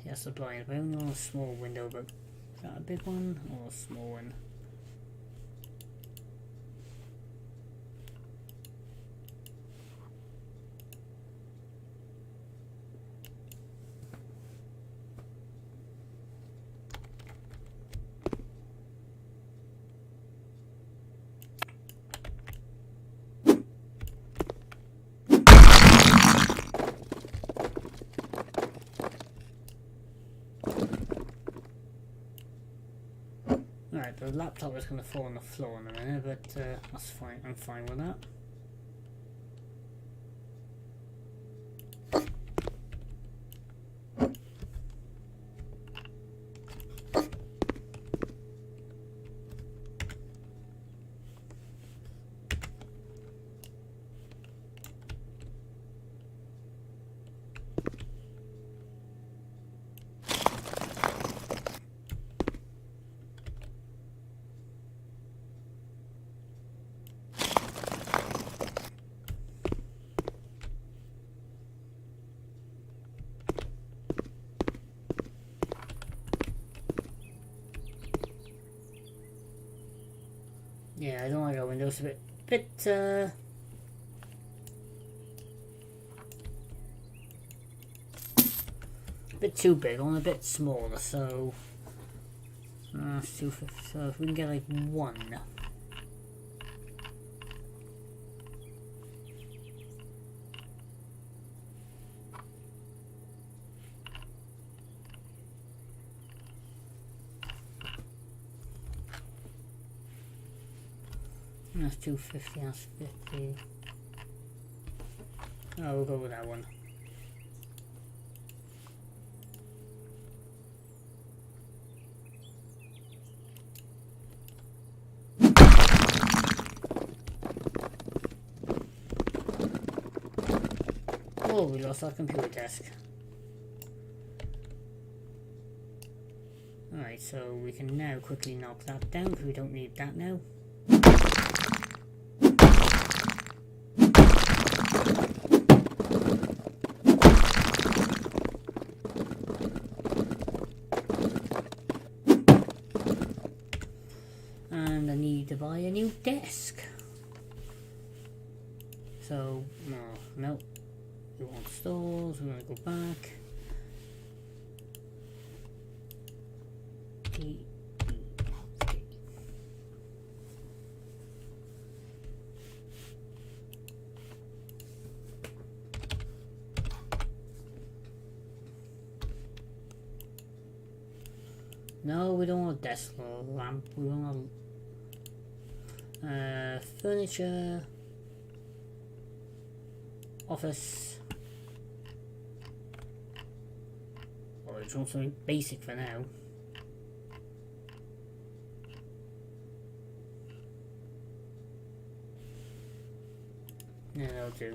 That's the blind. I only want a small window, but is that a big one or a small one? Alright, the laptop is going to fall on the floor in a minute, but that's fine. I'm fine with that. Yeah, I don't like our windows. A bit too big. I want a bit smaller. So, it's 250. So if we can get like one. That's 250, that's 50. Oh, we'll go with that one. Oh, we lost our computer desk. Alright, so we can now quickly knock that down because we don't need that now. And I need to buy a new desk. So, no. We want stores, we're going to go back. No, we don't want a desk or a lamp. We want furniture, office. Well, it's also something basic for now. Yeah, that'll do.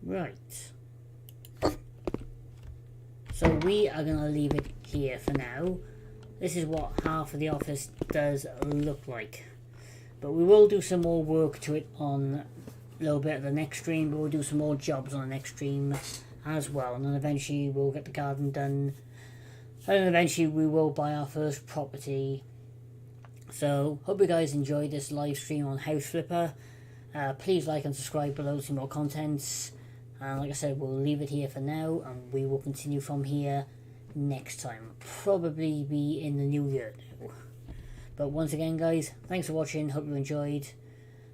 Right. So we are going to leave it here for now. This is what half of the office does look like. But we will do some more work to it on a little bit of the next stream. But we'll do some more jobs on the next stream as well. And then eventually we'll get the garden done. And then eventually we will buy our first property. So hope you guys enjoyed this live stream on House Flipper. Please like and subscribe below to see more contents. And like I said, we'll leave it here for now, and we will continue from here next time. Probably be in the new year now. But once again, guys, thanks for watching. Hope you enjoyed,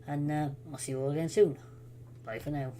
and I'll see you all again soon. Bye for now.